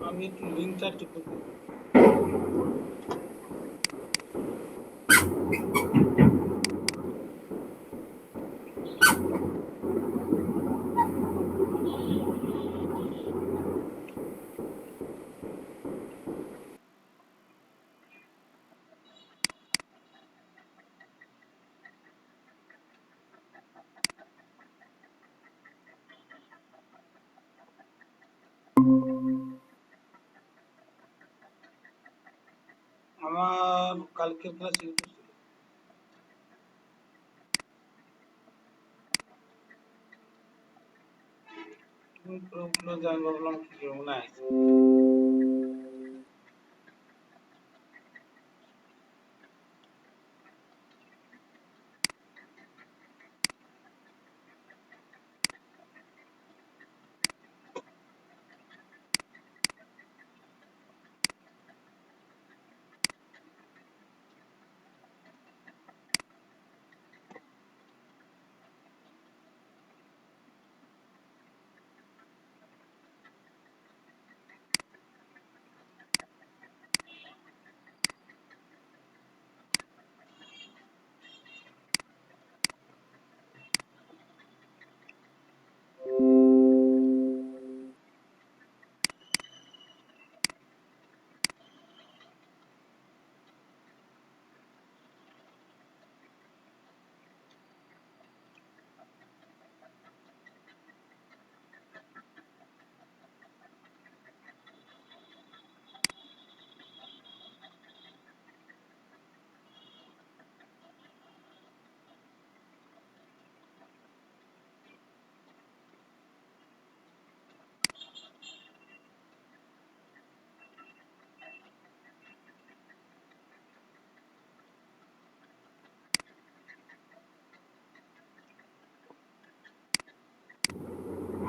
আমি একটু লিঙ্কটা একটু খুঁজি। আমার কালকের ক্লাস ইউটিউব ছিল। আমি ভাবলাম কি মনে আছে।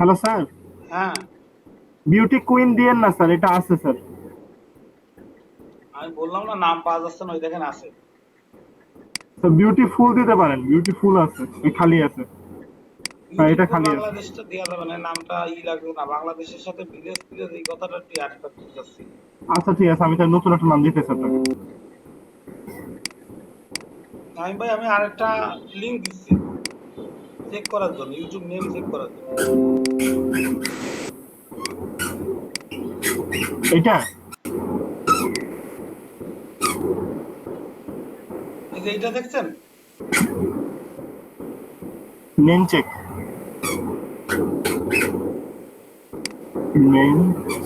হ্যালো স্যার, হ্যাঁ, বিউটি কুইন দিয়েন না স্যার, এটা আছে স্যার। আমি বললাম না নাম পাওয়া যাচ্ছে না, ওই দেখেন আছে। স্যার বিউটিফুল দিতে পারেন, বিউটিফুল আছে, এই খালি আছে। হ্যাঁ, এটা বিউটিফুল খালি আছে। বাংলাদেশটা দেওয়া যাবে না, নামটা লাগবে না। বাংলাদেশের সাথে ভিলেজ ভিলেজ এই কথাটা একটু অ্যাড করতে চাচ্ছি। আচ্ছা ঠিক আছে, আমি তার নতুন একটা নাম দিতে স্যার তাকে। আমি ভাই আমি আরেকটা লিঙ্ক দিচ্ছি চেক করার জন্য, ইউটিউব নেম চেক করার জন্য। এটা এই যে এইটা দেখছেন, নেম চেক, নেম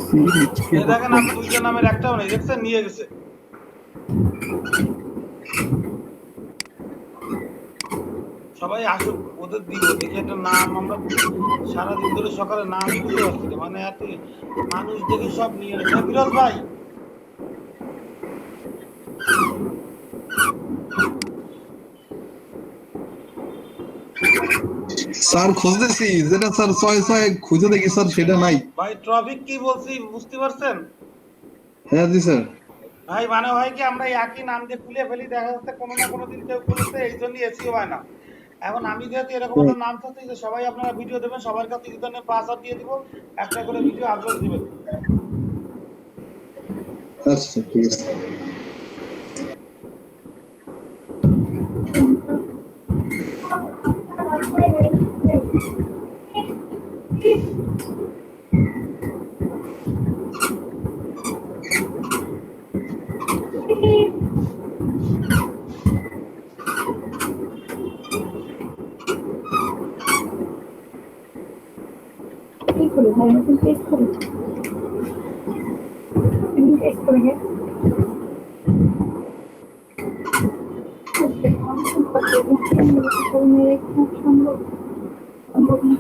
সিএইচকে এই দেখেন আর দুইটা নামের একটাও নেই, দেখছেন নিয়ে গেছে। সবাই আসুক, ওদের দিব দেখি একটা নাম। আমরা সারাদিন ধরে সকালে নামই খুঁজে পাচ্ছি না, মানে এত মানুষ দেখি সব নিয়ে নিচ্ছে। ফিরোজ ভাই, স্যার খুঁজতেছি, যেটা স্যার ছয় ছয় খুঁজে দেখি স্যার সেটা নাই। ভাই ট্রফিক কি বলছি বুঝতে পারছেন? হ্যাঁ জি স্যার। ভাই মানে হয় কি, আমরা একই নাম দিয়ে খুলে ফেলি, দেখা যাচ্ছে কোনো না কোনো দিন কেউ খুলেছে, এই জন্যই এসিও হয় না। এখন আমি যেহেতু এরকম একটা নাম চাচ্ছি যে সবাই আপনারা ভিডিও দেবেন, সবার কাছে ইউজারনেম পাসওয়ার্ড দিয়ে দিব, একটা করে ভিডিও আপলোড দিবেন। আচ্ছা ঠিক আছে। কি করে ভাই, নতুন পেজ করেছি, নতুন পেজ করে গে খুব সম্ভব সম্ভব না।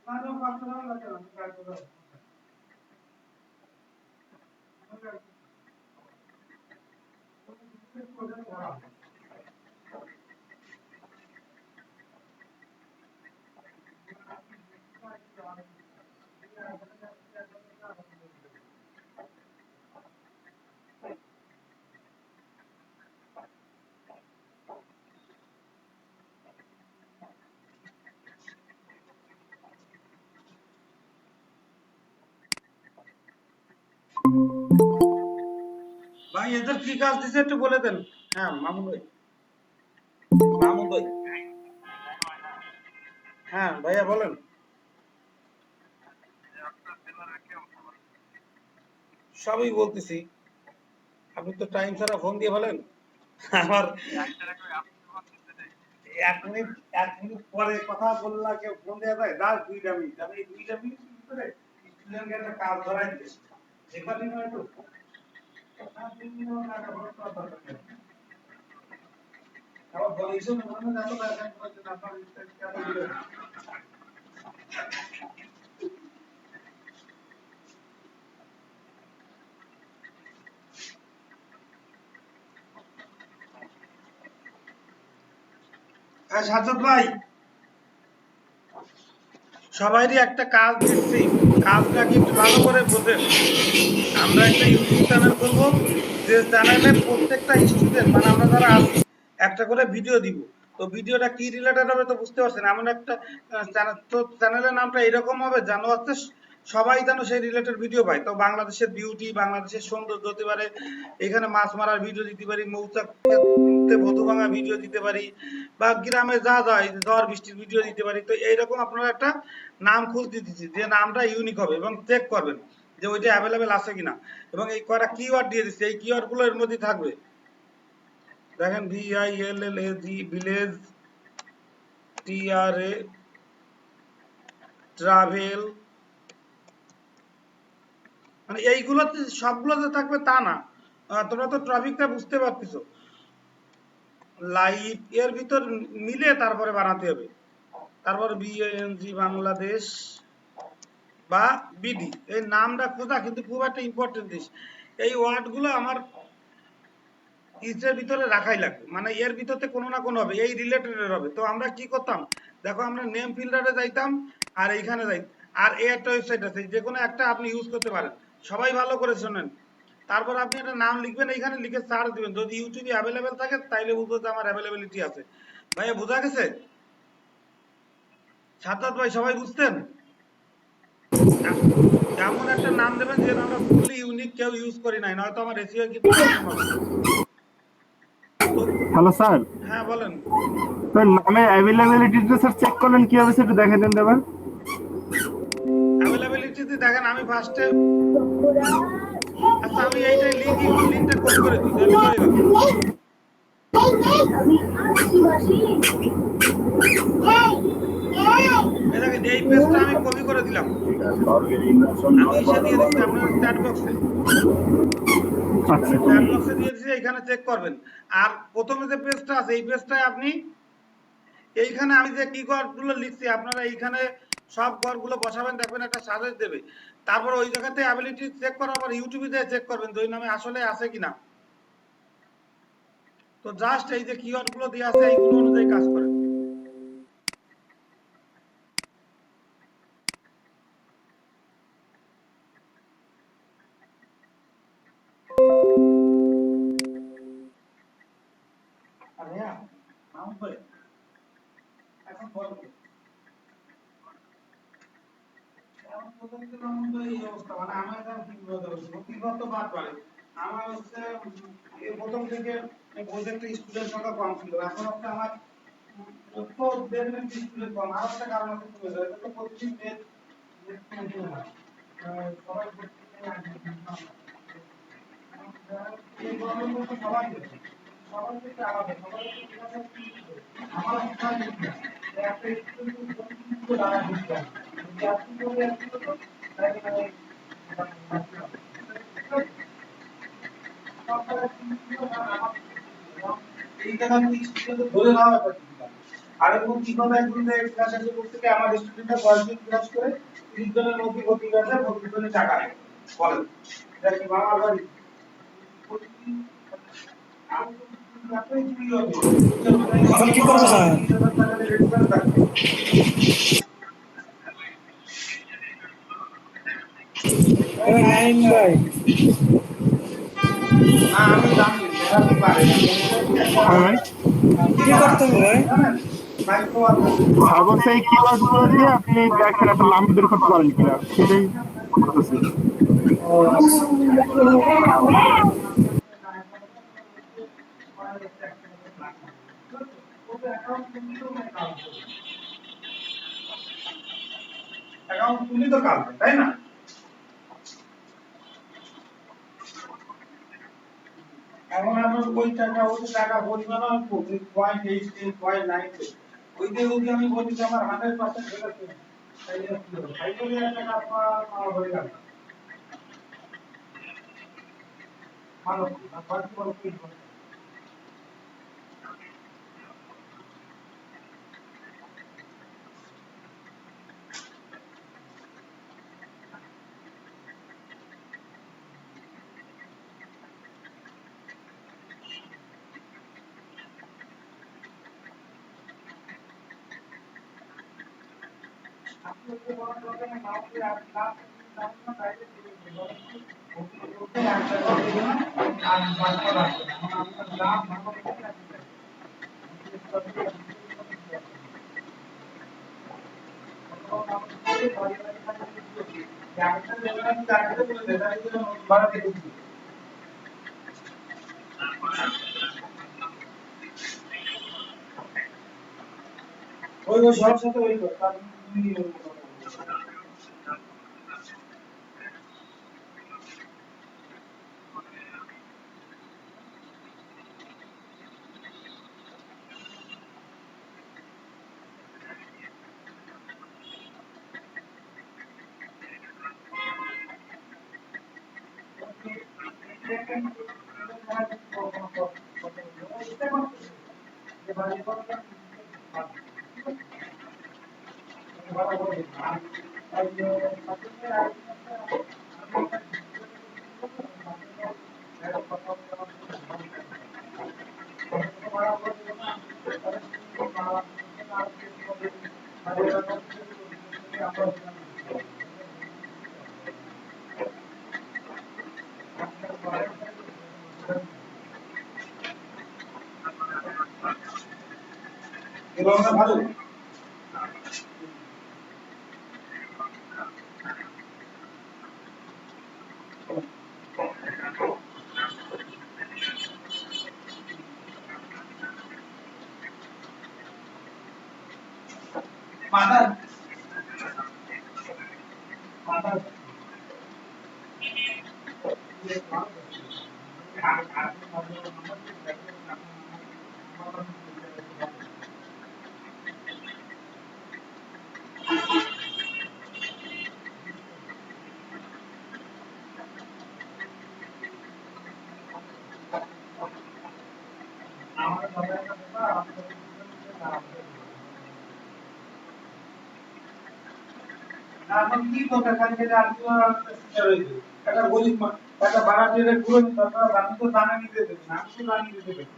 না ভাই এদের কি কাজ দিছে একটু বলে দেন। হ্যাঁ মামুন ভাই, মামুন ভাই, হ্যাঁ ভাইয়া বলেন। সবই বলতেছি, আপনি তো টাইম ছাড়া ফোন দিয়ে বলেন। আমার 1 মিনিট, 1 মিনিট পরে কথা বললা কেউ ফোন দেওয়া যায়? দাস 2টা মিনিট, আমি এই 2টা মিনিট ভিতরে স্টুডেন্টকে একটা কাজ ধরাই দিচ্ছি। এবারই নয় তো, আর 3 মিনিট টাকা খরচ করার দরকার নেই। আবার বলে এইসব মনে না তো দরকার পড়ছে না, আপনার টাকা দিবেন। হ্যাঁ সাজ্জাদ ভাই, সবাইরই একটা কাজ দিচ্ছি, কাজটা কি একটু ভালো করে বোঝেন। আমরা একটা ইউটিউব চ্যানেল করবো, যে চ্যানেলে প্রত্যেকটা স্টুডেন্ট মানে আমরা যারা আছি একটা করে ভিডিও দিব। তো ভিডিওটা কি রিলেটেড হবে তো বুঝতে পারছেন, এমন একটা চ্যানেল, তো চ্যানেলের নামটা এরকম হবে যেন হচ্ছে সবাই যেন সেই রিলেটেড ভিডিও পায়। তো বাংলাদেশের বিউটি, বাংলাদেশের সৌন্দর্য হতে পারে, এখানে মাছ মারার ভিডিও দিতে পারি, মৌচাক মধু ভাঙা ভিডিও দিতে পারি, বা গ্রামে যা যায় ঝড় বৃষ্টির ভিডিও দিতে পারি। তো এইরকম আপনারা একটা নাম খুঁজতে দিচ্ছি, যে নামটা ইউনিক হবে এবং চেক করবেন যে ওইটা অ্যাভেলেবেল আছে কিনা। এবং এই কয়টা কিওয়ার্ড দিয়ে দিচ্ছে, এই কিওয়ার্ড গুলো এর মধ্যে থাকবে। দেখেন VILLAG, ভিলেজ, TRA, ট্রাভেল, মানে এইগুলোতে সবগুলোতে থাকবে তা না। তোমরা তো ট্রাফিকটা বুঝতে পারতেছো, লাইভ এর ভিতর মিলে তারপরে বানাতে হবে। তারপর BANG বাংলাদেশ বা BD, এই নামটা খোঁজা কিন্তু খুব একটা ইম্পর্টেন্ট জিনিস। এই ওয়ার্ড গুলো আমার ইসের ভিতরে রাখাই লাগবে, মানে এর ভিতরে কোনো না কোনো হবে, এই রিলেটেড হবে। তো আমরা কি করতাম দেখো, আমরা নেম ফিল্টারে যাইতাম আর এইখানে যাই, আর এই একটা ওয়েবসাইট আছে, যে কোনো একটা আপনি ইউজ করতে পারেন। সবাই ভালো করে শোনেন। তারপর আপনি একটা নাম লিখবেন, এইখানে লিখে সার্চ দিবেন, যদি ইউটিউবে অ্যাভেলেবেল থাকে তাইলে বুঝবো যে আমার অ্যাভেলেবিলিটি আছে। ভাইয়া বোঝা গেছে? সাজ্জাদ ভাই সবাই বুঝতেন? এমন একটা নাম দেবেন যে নামটা ফুললি ইউনিক, কেউ ইউজ করি নাই, নয়তো আমার এসিও কিন্তু প্রবলেম হবে। তো হ্যালো স্যার, হ্যাঁ বলেন। স্যার নামের অ্যাভেলেবিলিটিটা স্যার চেক করলেন কিভাবে সেটা দেখে দেন দেবেন। অ্যাভেলেবিলিটিতে দেখেন, আমি ফার্স্টে, আচ্ছা আমি এইটাই লিঙ্কটা কপি করে দিই, আমি করে দিলাম। এই দেখেন, এই পেজটা আমি কপি করে দিলাম, আমি এসে দিয়ে দিচ্ছি আপনার চ্যাট বক্সে, আচ্ছা, চ্যাট বক্সে দিয়ে দিচ্ছি, এখানে চেক করবেন। আর প্রথমে যে পেজটা আছে এই পেজটায় আপনি, এইখানে আমি যে কি গুলো লিখছি আপনারা এইখানে সব ঘরগুলো বসাবেন, দেখবেন একটা সাজেশ দেবে। তারপর ওই জায়গাতে অ্যাবিলিটি চেক করার পর ইউটিউবে দিয়ে চেক করবেন যে ওই নামে আসলে আছে কিনা। তো জাস্ট এই যে কিওয়ার্ড গুলো দিয়ে আছে এইগুলো অনুযায়ী কাজ করেন। আর হ্যাঁ মাউন্ট করে এখন বলবো, এখন পর্যন্ত মাউন্ট করে এই অবস্থা, মানে আমার এখন কি বলতে হবে, প্রতিবার তো বাদ পারে। আমার হচ্ছে এই প্রথম থেকে প্রজেক্টে স্টুডেন্ট সংখ্যা কম ছিল, এখন হচ্ছে আমার তো দেখবেন স্টুডেন্ট কম, আর একটা কারণ হচ্ছে কমে যায়, তো প্রতিদিন সবাই এই গরমের মধ্যে সবাই দেখে, সবার থেকে আলাদা, সবার আমার একটা স্টুডেন্ট দ্বারা দিচ্ছে, যদি আপনি করে আসতে তো তাহলে এই জায়গা থেকে স্টুডেন্ট ধরে নেওয়া ব্যাপার। আর এবং কি করবে একদিন যে ক্লাস শেষ করতে গিয়ে আমার স্টুডেন্টরা 10 দিন ক্লাস করে 30 জনের মধ্যে ভর্তি হয়েছে 32 জনের টাকা নেই বলেন এটা কি মামার বাড়ি এখন কি করবো স্যার? নাইম ভাই, না আমি জানি মেধাবী পারে না হ্যাঁ ভাই, কি করতে হবে ভাই? জানেন মাইক্রো আছে সাগর সেই কিওয়ার্ড গুলো দিয়ে আপনি দেখেন একটা নাম বের করতে পারেন কিনা সেটাই বলতেছি। ও আচ্ছা। অ্যাকাউন্ট খুলি তো কাল তাই না এখন আমরা ওই টাকা পরিমাণ আমি বলছি 0.8 ওই দিয়ে যদি আমি বলি যে আমার 100% ঠিক আছে তাহলে কি হবে তাই বলে একটা টাকা আমার হয়ে গেল ভালো বাকি বলো কি হবে? আপনি যদি বলেন যে আমি মাউসে আর ক্লাস না তাইলে কি করতে একটা দিবেন না আর বাকি রাখবেন আমরা লাভ ভালো করে রাখবেন ওই ওই সবার সাথে ওই কর তার এবার ভালো মাদার মাদার আমার সবাই কথা আমাদের এখন কি দরকার খালি খালি আলোচনা রয়েছে একটা গরিব একটা ভাড়া দিয়ে ঘুরে তারপর আমি তো দানা নিতে দেবেন আমি তো দানা নিতে দেবেন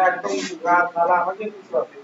একদম গাছ আমাকে কিছু আছে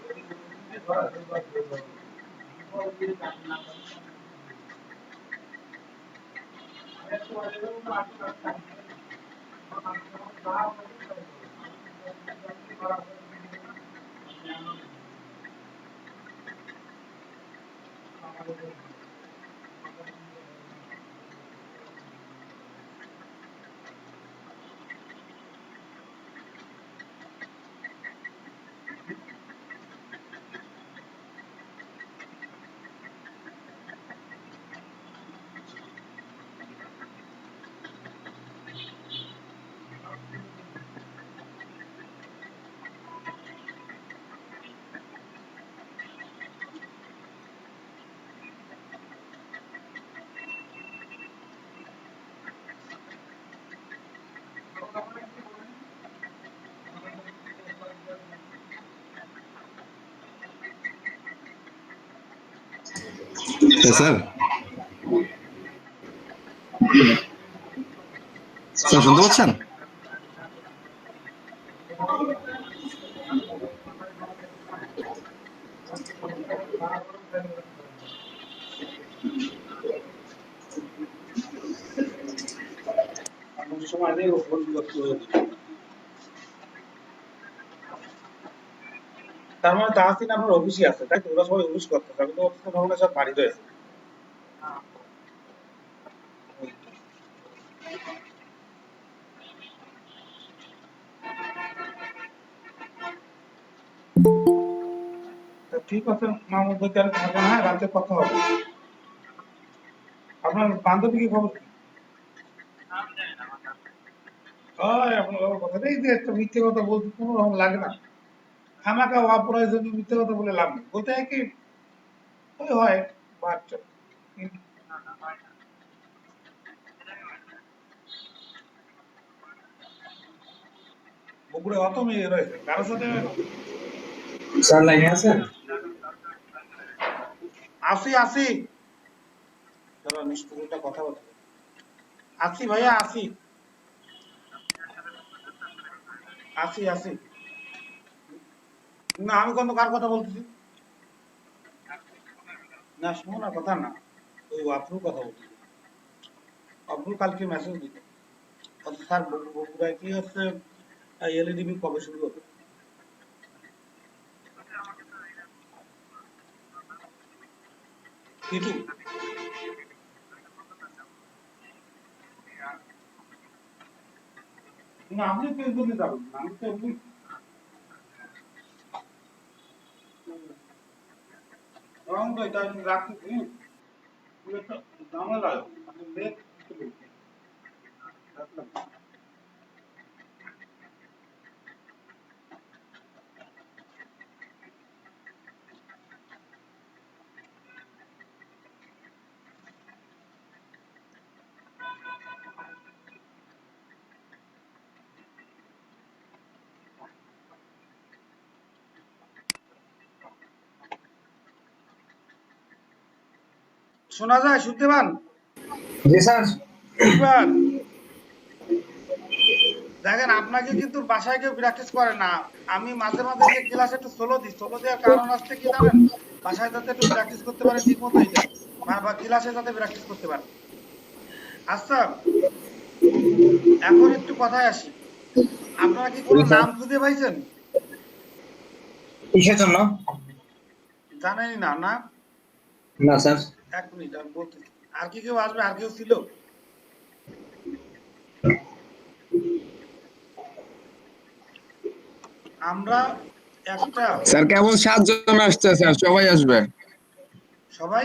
স্যার স্যার শুনতে পাচ্ছেন? সময় নেই, ও ফোন বিরক্ত হয়ে যাচ্ছে। তার মানে তাহসিন আপনার অফিসে আছে, তাই তো? ওরা সবাই অফিস করতে হবে, কিন্তু অফিস ভবনে সব বাড়িতে আছে। তা ঠিক আছে মাহমুদ ভাই, তাহলে থাকবেন, হ্যাঁ রাতে কথা হবে। আপনার বান্ধবী কি খবর কি? ওই আপনার বাবার কথা, এই যে একটা মিথ্যে কথা বলতে কোনো রকম লাগে না, খামাকা অপ্রয়োজনীয় মিথ্যে কথা বলে লাভ নেই, বলতে হয় কি ওই হয় বাচ্চা। বগুড়ে অত মেয়ে রয়েছে, কারোর সাথে স্যার লাইনে আছেন? আসি আসি, দাঁড়া নিষ্ঠুরটা কথা বলতে হবে। আসি ভাইয়া আসি, আসি আসি। না আমি কোনো কার কথা বলতেছি না, শোনার কথা না, ওই আফরুর কথা বলতেছি। আফরুল কালকে মেসেজ দিত, আচ্ছা স্যার বগুড়ায় কি হচ্ছে, এলইডিবি কবে শুরু হবে? কিছু না, আপনি ফেসবুকে যাবেন না, আমি তো এমনি রং ভাই তাই রাখতেছি, খুব একটা ঝামেলা, আপনি নেট কিছু বলছি রাখলাম। শোনা যায়, শুনতে পান? জি স্যার। এবার দেখেন, আপনাকে কিন্তু বাসায় কেউ প্র্যাকটিস করে না। আমি মাঝে মাঝে যে ক্লাসে একটু স্লো দিই, স্লো দেওয়ার কারণ হচ্ছে কি জানেন, বাসায় যাতে একটু প্র্যাকটিস করতে পারেন ঠিক মতো এটা, বা ক্লাসে যাতে প্র্যাকটিস করতে পারেন। আচ্ছা, এখন একটু কথায় আসি, আপনারা কি কোনো জি স্যার। নাম খুঁজে পাইছেন? কিসের জন্য? জানেনই না, না? না স্যার। এক মিনিট আমি বলতেছি। আর কি কেউ আসবে? আর কেউ ছিল? আমরা একটা স্যার কেবল 7 জন আসছে স্যার, সবাই আসবে। সবাই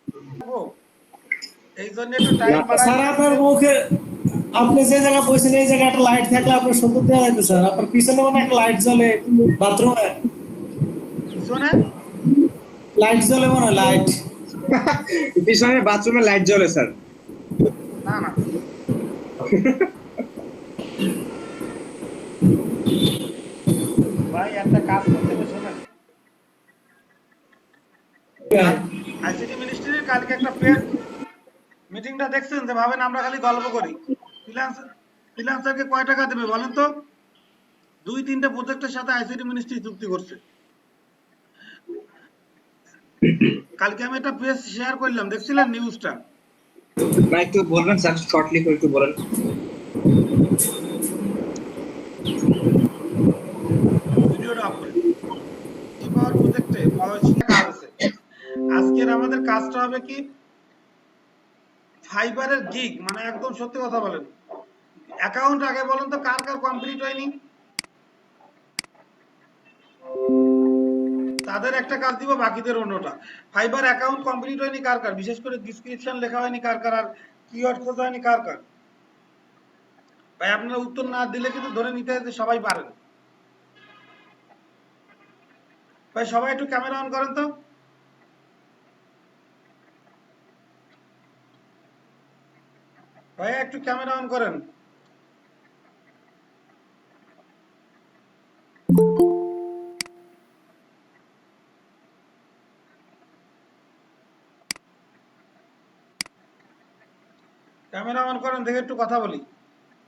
থাকবো, এই জন্য একটু টাইম বাড়াই স্যার দিয়েছি আপনার যে মুখে, আপনি যে জায়গায় বসেন এই জায়গায় একটা লাইট থাকলে আপনার সুন্দর দেওয়া যেত স্যার। আপনার পিছনে মনে হয় একটা লাইট জ্বলে, বাথরুমে পিছনে লাইট জ্বলে মনে হয়, লাইট। পিছনে বাথরুমে লাইট জ্বলে স্যার। না না, ভাই একটা কাজ করতে হবে, শোনেন। আইসিটি মিনিস্ট্রির কালকে একটা পেড মিটিংটা দেখছেন, যে ভাবেন আমরা খালি গল্প করি। ফ্রিল্যান্সারকে কয় টাকা দেবে বলেন তো? 2-3টে প্রজেক্টের সাথে আইসিটি মিনিস্ট্রি চুক্তি করছে। কালকে আমি একটা পেজ শেয়ার করলাম, দেখছিলেন নিউজটা? না একটু বলবেন স্যার, শর্টলি করে একটু বলেন। ভিডিওটা অফ করে কি পাওয়ার প্রজেক্টে কাজ আছে। আজকের আমাদের কাজটা হবে কি, ফাইবারের গিগ, মানে একদম সত্যি কথা বলেন, অ্যাকাউন্ট আগে বলেন তো কার কার কমপ্লিট হয়নি? তাদের একটা কাজ দিব, বাকিদের অন্যটা। ফাইবার অ্যাকাউন্ট কমপ্লিট হয়নি কার কার, বিশেষ করে ডেসক্রিপশন লেখা হয়নি কার কার, আর কিওয়ার্ড খোঁজা হয়নি কার কার? ভাই আপনারা উত্তর না দিলে কিন্তু ধরে নিতে হয় যে সবাই পারেন। ভাই সবাই একটু ক্যামেরা অন করেন তো। ভাই একটু ক্যামেরা অন করেন। ক্যামেরা অন করেন, দেখে একটু কথা বলি।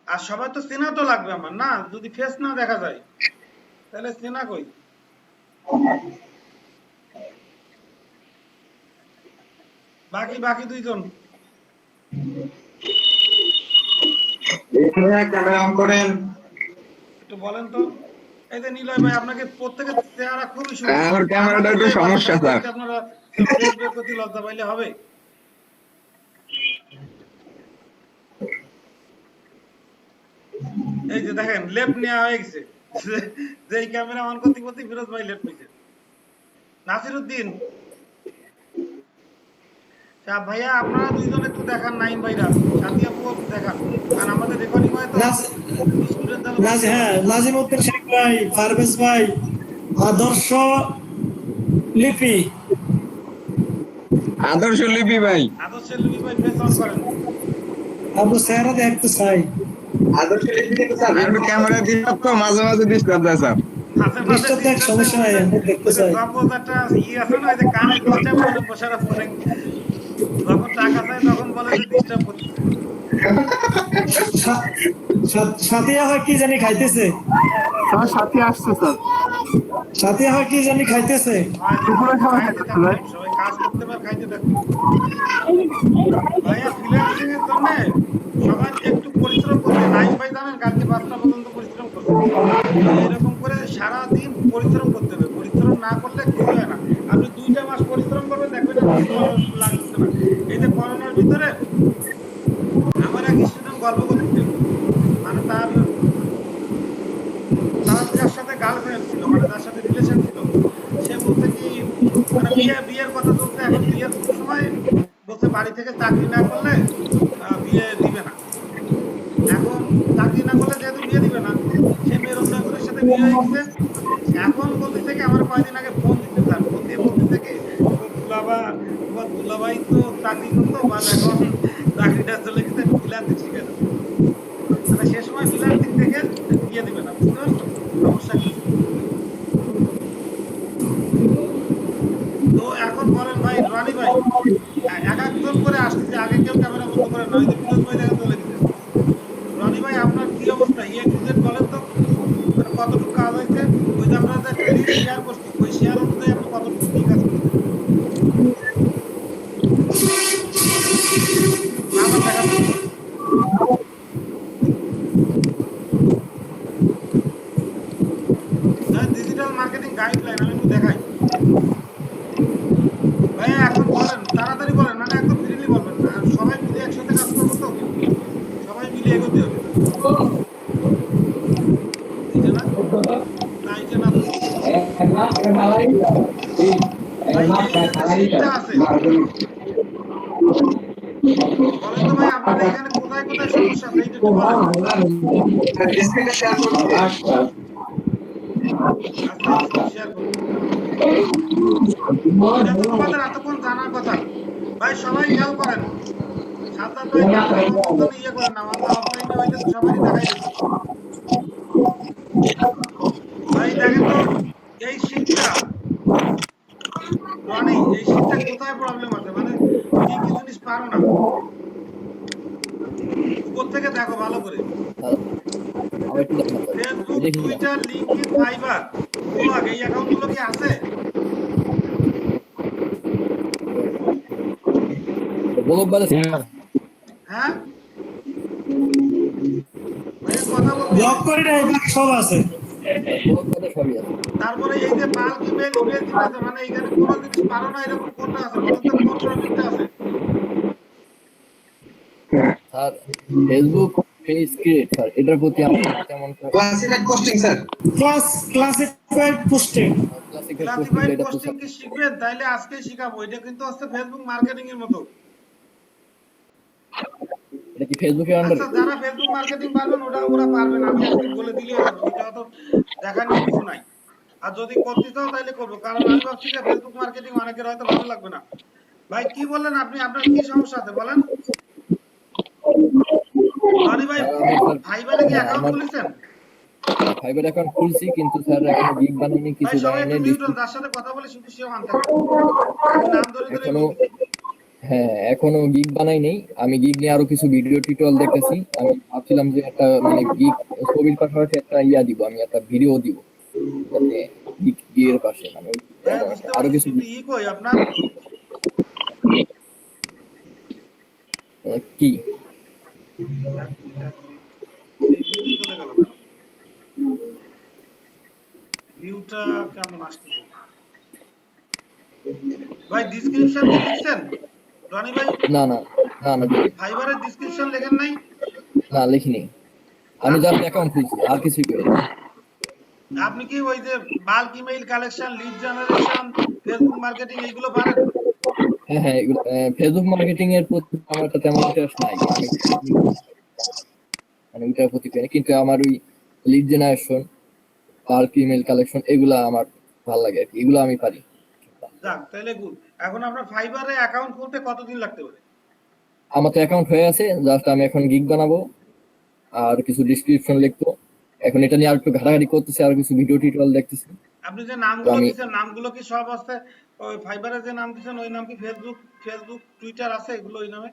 আর সবাই তো চেনা তো লাগবে আমার, না যদি ফেস না দেখা যায় তাহলে চেনা কই? বাকি দুইজন ক্যামেরা অন করেন। একটু বলেন তো। এই যে নিলয় ভাই, আপনাকে প্রত্যেকের চেহারা খুবই সুন্দর। আমার ক্যামেরাটা একটু সমস্যা স্যার। আপনারা ফেস বের করতে লজ্জা পাইলে হবে? এই যে দেখেন লেফট নেওয়া হয়ে গেছে, যে ক্যামেরা অন করতে করতে ফিরোজ ভাই লেফট নিছে। নাসিরউদ্দিন ভাইয়া, আপনারা দুইজন একটু দেখান, নাইম ভাইরা সাথী আপু একটু দেখান, কারণ আমাদের রেকর্ডিং হয় তো স্টুডেন্ট। হ্যাঁ, নাজিমউদ্দিন শেখ ভাই, পারভেজ ভাই, আদর্শ লিপি, আদর্শ লিপি ভাই, আদর্শের লিপি ভাই ফেস অন করেন। আবু চেহারা দেখতে চাই। আদর্শ লিপি থেকে স্যার একটু ক্যামেরা দিয়ে তো মাঝে মাঝে ডিস্টার্ব দেয় স্যার। মাঝে মাঝে ডিস্টার্ব দেখ, সমস্যা নাই, আমি দেখতে চাই। একটা আছে না, যে কানে ডিস্টার্ব করে বসারা পরে যখন টাকা চায় তখন বলে যে ডিস্টার্ব করতেছে। সাথিয়া হয় কি জানি খাইতেছে, স্যার সাথে আসছে স্যার। সাথিয়া হয় কি জানি খাইতেছে। দুপুরে খাবার খাইতে খেতে থাকবে, ভাই। সবাই কাজ করতে পারে, খাইতে থাকবে। ভাইয়া ফ্রিল্যান্সিং এর জন্য সবাই একটু পরিশ্রম করবে। নাইম ভাই জানেন কালকে 5টা পর্যন্ত পরিশ্রম করবে। এরকম করে সারা দিন পরিশ্রম করতে হবে, পরিশ্রম না করলে কিছু হয় না। আপনি 2টা মাস পরিশ্রম করবেন, দেখবেন লাগছে না। এই যে করোনার ভিতরে আমার এক স্টুডেন্ট গল্প করতেছিল, মানে তার যার সাথে গার্লফ্রেন্ড ছিল, মানে তার সাথে রিলেশন ছিল, সে বলছে কি, মানে বিয়ের কথা চলছে, এখন বিয়ের সময় বলছে বাড়ি থেকে চাকরি না করলে বিয়ে দিবে না। এখন চাকরি না করলে যেহেতু বিয়ে দিবে না, সে মেয়ের অন্য একজনের সাথে বিয়ে হয়ে গেছে। এখন বলতেছে কি, আমার কয়েকদিন আগে ফোন দিতে, স্যার ফোন দিয়ে বলতেছে কি, তোমার দুলাভাই তো চাকরি করতো, বা এখন চাকরিটা চলে গেছে, ফ্রিল্যান্সিং শিখে যাবে। মানে সে সময় ফ্রিল্যান্সিং থেকে বিয়ে দিবে না, বুঝতে পারছো সমস্যা কি? তো এখন বলেন ভাই, রনি ভাই এক একজন করে আসতেছে, আগে কেউ ক্যামেরা বন্ধ করে না, ওই যে ফিরোজ ভাই দেখা চলে গেছে। রনি ভাই আপনার কি অবস্থা, বলেন তো, মানে কতটুকু কাজ হয়েছে? ওই যে আমরা যে একটা লিস্ট শেয়ার করছি, ওই শেয়ার অনুযায়ী আপনি কতটুকু কি কাজ করেছেন? আমার দেখা ডিজিটাল মার্কেটিং গাইডলাইন আমি একটু দেখাই। ভাইয়া এখন বলেন, তাড়াতাড়ি বলেন, মানে একদম ফ্রিলি বলবেন, আর সবাই মিলে একসাথে কাজ করবো তো, সবাই মিলে এগোতে হবে। এই যে না, না এই যে না তো। ভাই এই যে সিটটা আছে, বলেন তো ভাই আপনাদের এখানে কোথায় কোথায় সমস্যা আছে, এইটা একটু বলেন। স্ক্রিনে শেয়ার করুন। আচ্ছা শেয়ার করুন, এটা তো তোমাদের এতক্ষণ জানার কথা। ভাই সবাই খেয়াল করেন, সাবধান ভাই ইয়ে করেন না, আমরা অফলাইনে হইলে তো সবারই দেখাই দিচ্ছি। ভাই দেখেন তো এই শীটটা, রনি এই শীটটা কোথায় প্রবলেম আছে, মানে কি কি জিনিস পারো না, উপর থেকে দেখো ভালো করে। Facebook, Twitter, LinkedIn, fibre, blog, এই অ্যাকাউন্টগুলো কি আছে? হ্যাঁ ভাইয়া কথা বলতে ব্লক করে নাই, বাকি সব আছে। তারপরে এই যে বাল্ক ইমেল ইমেজিং আছে, মানে এখানে কোনো জিনিস পারো না এরকম কোনটা আছে বলেন তো, কোন টপিকটা আছে? Sir Facebook page create sir, এটার প্রতি আমার তেমন classified posting sir. Classified posting. Classified posting কি শিখবেন? তাইলে আজকে শিখাবো। এটা কিন্তু হচ্ছে ফেসবুক মার্কেটিং এর মতো। এটা কি ফেসবুকের আন্ডারে? আচ্ছা, যারা ফেসবুক মার্কেটিং পারবেন ওরা পারবেন, আমি আজকে বলে দিলে হবে, এটা তো দেখানোর কিছু নাই। আর যদি করতে চাও তাহলে করবো, কারণ আমি ভাবছি যে ফেসবুক মার্কেটিং অনেকের হয়তো ভালো লাগবে না। ভাই কি বললেন আপনি, আপনার কি সমস্যা আছে বলেন? রনি ভাই ফাইবারে কি অ্যাকাউন্ট খুলেছেন? ফাইবার অ্যাকাউন্ট খুলছি, কিন্তু স্যার এখনো গিগ বানাইনি, ভাই কিছু সবাই একটু বানাইনি। মিউট হন, তার সাথে কথা বলে শুধু সেও আনতে হবে। নাম ধরে ধরে এখনো হ্যাঁ, এখনো গিগ বানাই নেই। আমি গিগ নিয়ে আরো কিছু ভিডিও টিউটোরিয়াল দেখতেছি। আমি ভাবছিলাম যে একটা মানে গিগ ছবির পাশাপাশি একটা দিব, আমি একটা ভিডিও দিব, যাতে গিগের পাশে মানে হ্যাঁ বুঝতে আরো পারছি, কিছু কিন্তু কই আপনার কি চলে গেল ভিউটা কেমন আসতেছে? ভাই ডেসক্রিপশন কি লিখছেন রনি ভাই? না না না না ফাইবারের ডেসক্রিপশন লেখেন নাই? না লিখিনি, আমি জাস্ট অ্যাকাউন্ট খুলছি, আর কিছুই করি না। আপনি কি ওই যে bulk email collection, lead generation, Facebook marketing এইগুলো পারেন? হ্যাঁ হ্যাঁ, ফেসবুক মার্কেটিং এর প্রতি আমার একটা তেমন ইন্টারেস্ট নাই, মানে ওইটার প্রতি পাই না। কিন্তু আমার ওই lead generation, bulk email collection এগুলা আমার ভালো লাগে আর কি, এগুলো আমি পারি। যাক তাহলে গুড। এখন আপনার ফাইবারে অ্যাকাউন্ট খুলতে কতদিন লাগতে পারে? আমার তো অ্যাকাউন্ট হয়ে আছে, জাস্ট আমি এখন গিগ বানাবো আর কিছু ডেসক্রিপশন লিখবো। এখন এটা নিয়ে আর একটু ঘাটাঘাটি করতেছি, আর কিছু ভিডিও টিউটোরিয়াল দেখতেছি। আপনি যে নামগুলো আমি- দিয়েছেন নামগুলো কি সব আছে? ওই ফাইবারে যে নাম দিয়েছেন ওই নাম কি ফেসবুক টুইটার আছে এগুলো ওই নামে?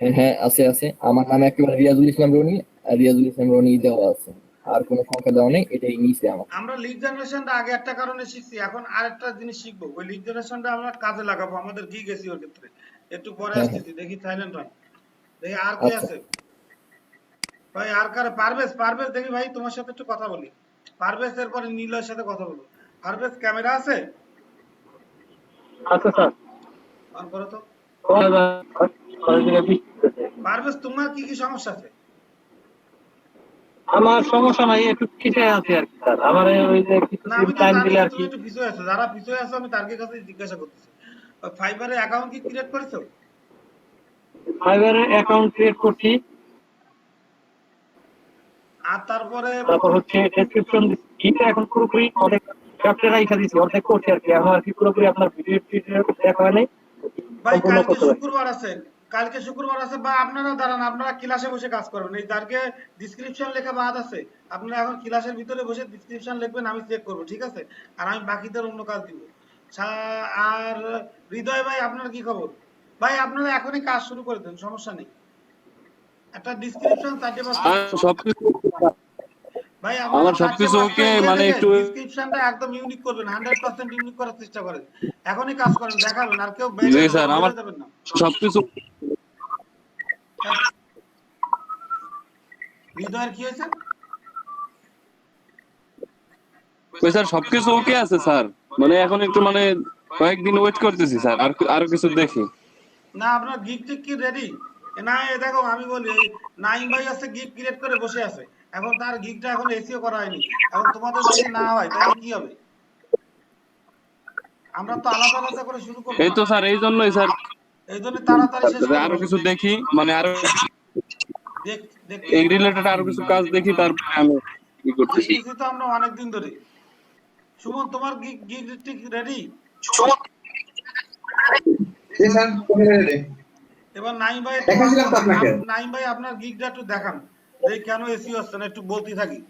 হ্যাঁ হ্যাঁ আছে আছে, আমার নামে একেবারে রিয়াজুল ইসলাম রনি, আর রিয়াজুল ইসলাম রনি দেওয়া আছে, আর কোনো সংখ্যা দেওয়া নেই, এটাই নিচে আমার। আমরা লিড জেনারেশনটা আগে একটা কারণে শিখছি, এখন আরেকটা জিনিস শিখবো। ওই লিড জেনারেশনটা আমরা কাজে লাগাবো আমাদের গিগ এসইওর ক্ষেত্রে। একটু পরে হ্যাঁ, আসতেছি, দেখি সাইলেন্ট হয়, দেখি আর কে আচ্ছা। আছে। ভাই আর কারে? পারভেজ দেখি ভাই তোমার সাথে একটু কথা বলি। পারভেজ এরপরে নীলের সাথে কথা বলবো। পারভেজ ক্যামেরা আছে? আচ্ছা স্যার। অন করো তো। পারভেজ তোমার কি কি সমস্যা আছে? আমার সমস্যা নাই, একটু পিছিয়ে আছে আর কি স্যার। আমার ওই যে কিছু না আমি তো টাইম জানি দিলে যে আর তুমি কি। একটু পিছু আছো, যারা পিছু আছো আমি তার কাছে জিজ্ঞাসা করতেছি। ফাইবারে অ্যাকাউন্ট কি ক্রিয়েট করেছো? ফাইবারে অ্যাকাউন্ট ক্রিয়েট করছি, আর তারপরে তারপর হচ্ছে ডেসক্রিপশন দিচ্ছি। এখন পুরোপুরি অনেক চ্যাপ্টার রাইখা দিচ্ছি, অর্ধেক করছি আর কি। এখন আর কি পুরোপুরি আপনার ভিডিও দেখা হয় নাই, ভাই সম্পূর্ণ কালকে করতে পারি। শুক্রবার আছে বা আপনারা দাঁড়ান, আপনারা ক্লাসে বসে কাজ করবেন। এই তারকে ডেসক্রিপশন লেখা বাদ আছে, আপনারা এখন ক্লাসের ভিতরে বসে ডেসক্রিপশন লিখবেন, আমি চেক করব, ঠিক আছে? আর আমি বাকিদের অন্য কাজ দিব। আর হৃদয় ভাই আপনার কি খবর? ভাই আপনারা এখনই কাজ শুরু করে দেন, সমস্যা নেই। একটা ডেসক্রিপশন 4 সবকিছু ভাই আমার সবকিছু ওকে, মানে একটু ডেসক্রিপশনটা একদম ইউনিক করবেন, 100% ইউনিক করার চেষ্টা করেন। এখনই কাজ করেন, দেখাবেন, আর কেউ জি স্যার, আমার যাবেন না। সবকিছু হৃদয়ের কি হয়েছে? স্যার সবকিছু ওকে আছে স্যার, মানে এখন একটু মানে কয়েকদিন ওয়েট করতেছি স্যার, আর আরো কিছু দেখি। না আপনার গিগ টিক কি রেডি? না এই দেখো আমি বলি, এই নাইম ভাই আছে গিগ ক্রিয়েট করে বসে আছে, এখন তার গিগটা এখন এসিও করা হয়নি। এখন তোমাদের যদি না হয় তাহলে কি হবে? আমরা তো আলাদা আলাদা করে শুরু করব। এই তো স্যার, এই জন্যই স্যার এই জন্য তাড়াতাড়ি শেষ করব। আরো কিছু দেখি, মানে আরো দেখ এই রিলেটেড আরো কিছু কাজ দেখি, তারপরে আমি কি করতেছি। দেখতেছি তো আমরা অনেক দিন ধরে। সুমন তোমার গিগ টিক রেডি? জি স্যার, রেডি। এবার নাইম ভাই, দেখাছিলাম তো আপনাকে। নাইম ভাই আপনার গিগটা একটু দেখান, এই কেন এসি হচ্ছে না, একটু বলতে থাকি।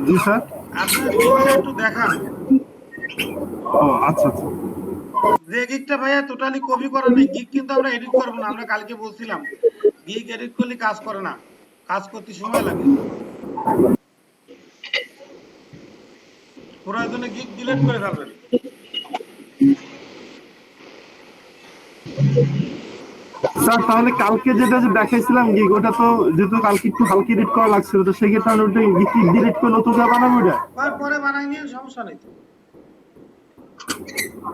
জি স্যার। আপনার গিগটা একটু দেখান। ও আচ্ছা আচ্ছা। যে গিগটা ভাইয়া টোটালি কপি করা নেই, গিগ কিন্তু আমরা এডিট করব না, আমরা কালকে বলছিলাম গিগ এডিট করলে কাজ করে না, কাজ করতে সময় লাগে। প্রয়োজনে জন্য গিগ ডিলিট করে ফেলবেন। স্যার তাহলে কালকে যেটা যে দেখাইছিলাম গিগ ওটা তো যেহেতু কালকে একটু হালকা এডিট করা লাগছিল তো সেক্ষেত্রে আমি ওটা গিগ ডিলিট করে নতুন করে বানাবো ওটা। পরে বানাই নিয়ে সমস্যা নেই তো।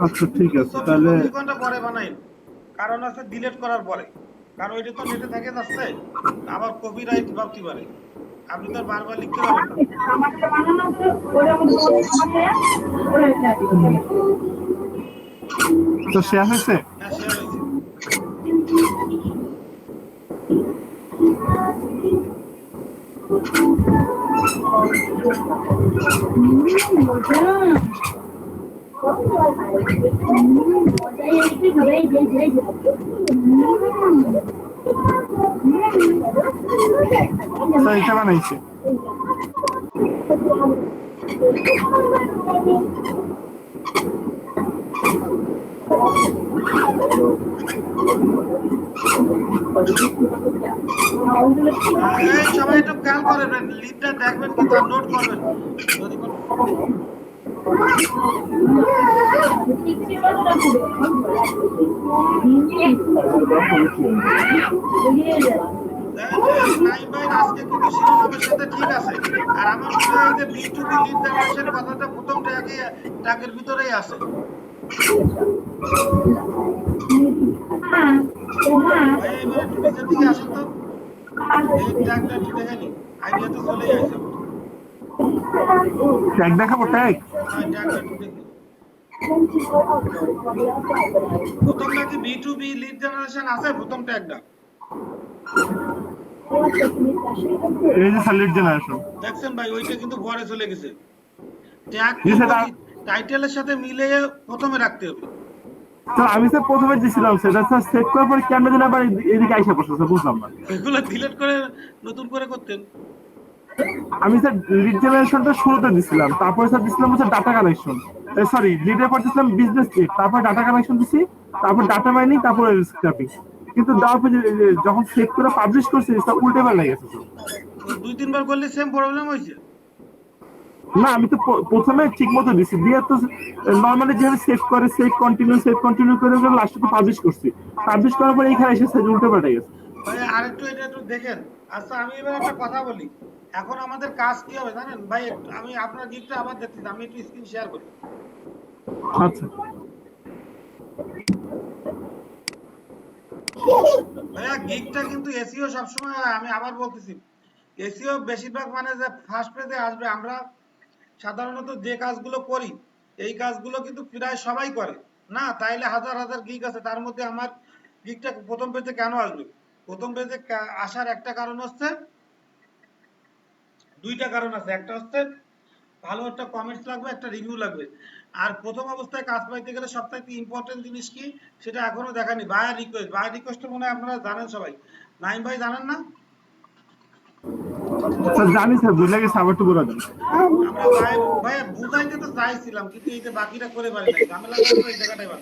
আচ্ছা ঠিক আছে 24 তাহলে 25 ঘন্টা পরে বানাই, কারণ আছে ডিলিট করার পরে, কারণ ওইটা তো নেটে থেকে যাচ্ছে, আবার কপিরাইট ভাবতে পারে, আপনি তো আর বারবার লিখতে পারবেন না। আমাকে বানানো তো ওরা আমাদের ওরা তো শেয়ার হয়েছে। হ্যাঁ শেয়ার হয়েছে। তো এটা বানাইছে। এই সবাই একটু খেয়াল করবেন, লিডটা দেখবেন কিন্তু আর নোট করবেন যদি কোনো নাইম ভাই আজকে কিন্তু শিরোনামের সাথে ঠিক আছে, আর আমার মনে হয় যে B2B লিড জেনারেশন কথাটা প্রথম ট্যাগের ভিতরেই আছে। ভাই এবার একটু নিচের দিকে আসেন তো, এই ট্যাগটা একটু দেখে নিন, আইডিয়া তো চলেই আসে। ট্যাগ দেখাবো ট্যাগ। হ্যাঁ ট্যাগটা একটু দেখুন। প্রথম নাকি B2B লিড জেনারেশন আছে প্রথম ট্যাগটা, এই যে সালিড জেনারেশন দেখছেন ভাই ওইটা কিন্তু পরে চলে গেছে। ট্যাগ জি স্যার। টাইটেলের সাথে মিলিয়ে প্রথমে রাখতে হবে। তো আমি স্যার প্রথমে দিছিলাম সেটা স্যার সেভ করার পর কেন যেন আবার এদিকে আইসা পড়ছে স্যার বুঝলাম না। এগুলো ডিলিট করে নতুন করে করতেন। আমি স্যার লিড জেনারেশনটা শুরুতে দিছিলাম, তারপরে স্যার দিছিলাম হচ্ছে ডাটা কানেকশন, সরি লিডের পর দিছিলাম বিজনেস লিড, তারপর ডাটা কানেকশন দিছি, তারপর ডাটা মাইনিং, তারপর স্ক্র্যাপিং। কিন্তু দেওয়ার পর যখন সেভ করে পাবলিশ করছি স্যার উল্টে পাল্টে গেছে স্যার। দুই তিনবার করলে সেম প্রবলেম হয়েছে। না আমি তো প্রথমে ঠিক মতো দিছি, দিয়ে তো নর্মালি যেভাবে সেভ কন্টিনিউ করে লাস্টে তো পাবলিশ করছি, পাবলিশ করার পর এইখানে এসে উল্টে পাল্টে গেছে। ভাই আরেকটু এটা একটু দেখেন। আচ্ছা আমি এবার একটা কথা বলি, এখন আমাদের কাজ কি হবে জানেন ভাই, আমি আপনার গিফটটা আবার দেখছি, আমি একটু স্ক্রিন শেয়ার করি। আচ্ছা ভাইয়া গিগটা কিন্তু এসইও সবসময় হয়, আমি আবার বলতেছি এসইও বেশিরভাগ মানে যে ফার্স্ট পেজে আসবে, আমরা সাধারণত যে কাজগুলো করি এই কাজগুলো কিন্তু প্রায় সবাই করে না, তাইলে হাজার হাজার গিগ আছে, তার মধ্যে আমার গিগটা প্রথম পেজে কেন আসবে? প্রথম পেজে আসার একটা কারণ হচ্ছে, দুইটা কারণ আছে, একটা হচ্ছে ভালো একটা কমেন্টস লাগবে, একটা রিভিউ লাগবে। আর প্রথম অবস্থায় কাজ পাইতে গেলে সবথেকে ইম্পর্টেন্ট জিনিস কি সেটা এখনো দেখানি, বায়ার রিকোয়েস্ট। বায়ার রিকোয়েস্ট মনে হয় আপনারা জানেন সবাই, নাইম ভাই জানেন না? স্যার জানি স্যার, বুঝলে গেছে, আবার একটু বলে দেন। আমরা ভাই বুঝাইতে তো চাইছিলাম কিন্তু এই যে বাকিটা করে পারি নাই, ঝামেলা করে এই জায়গাটাই বাদ।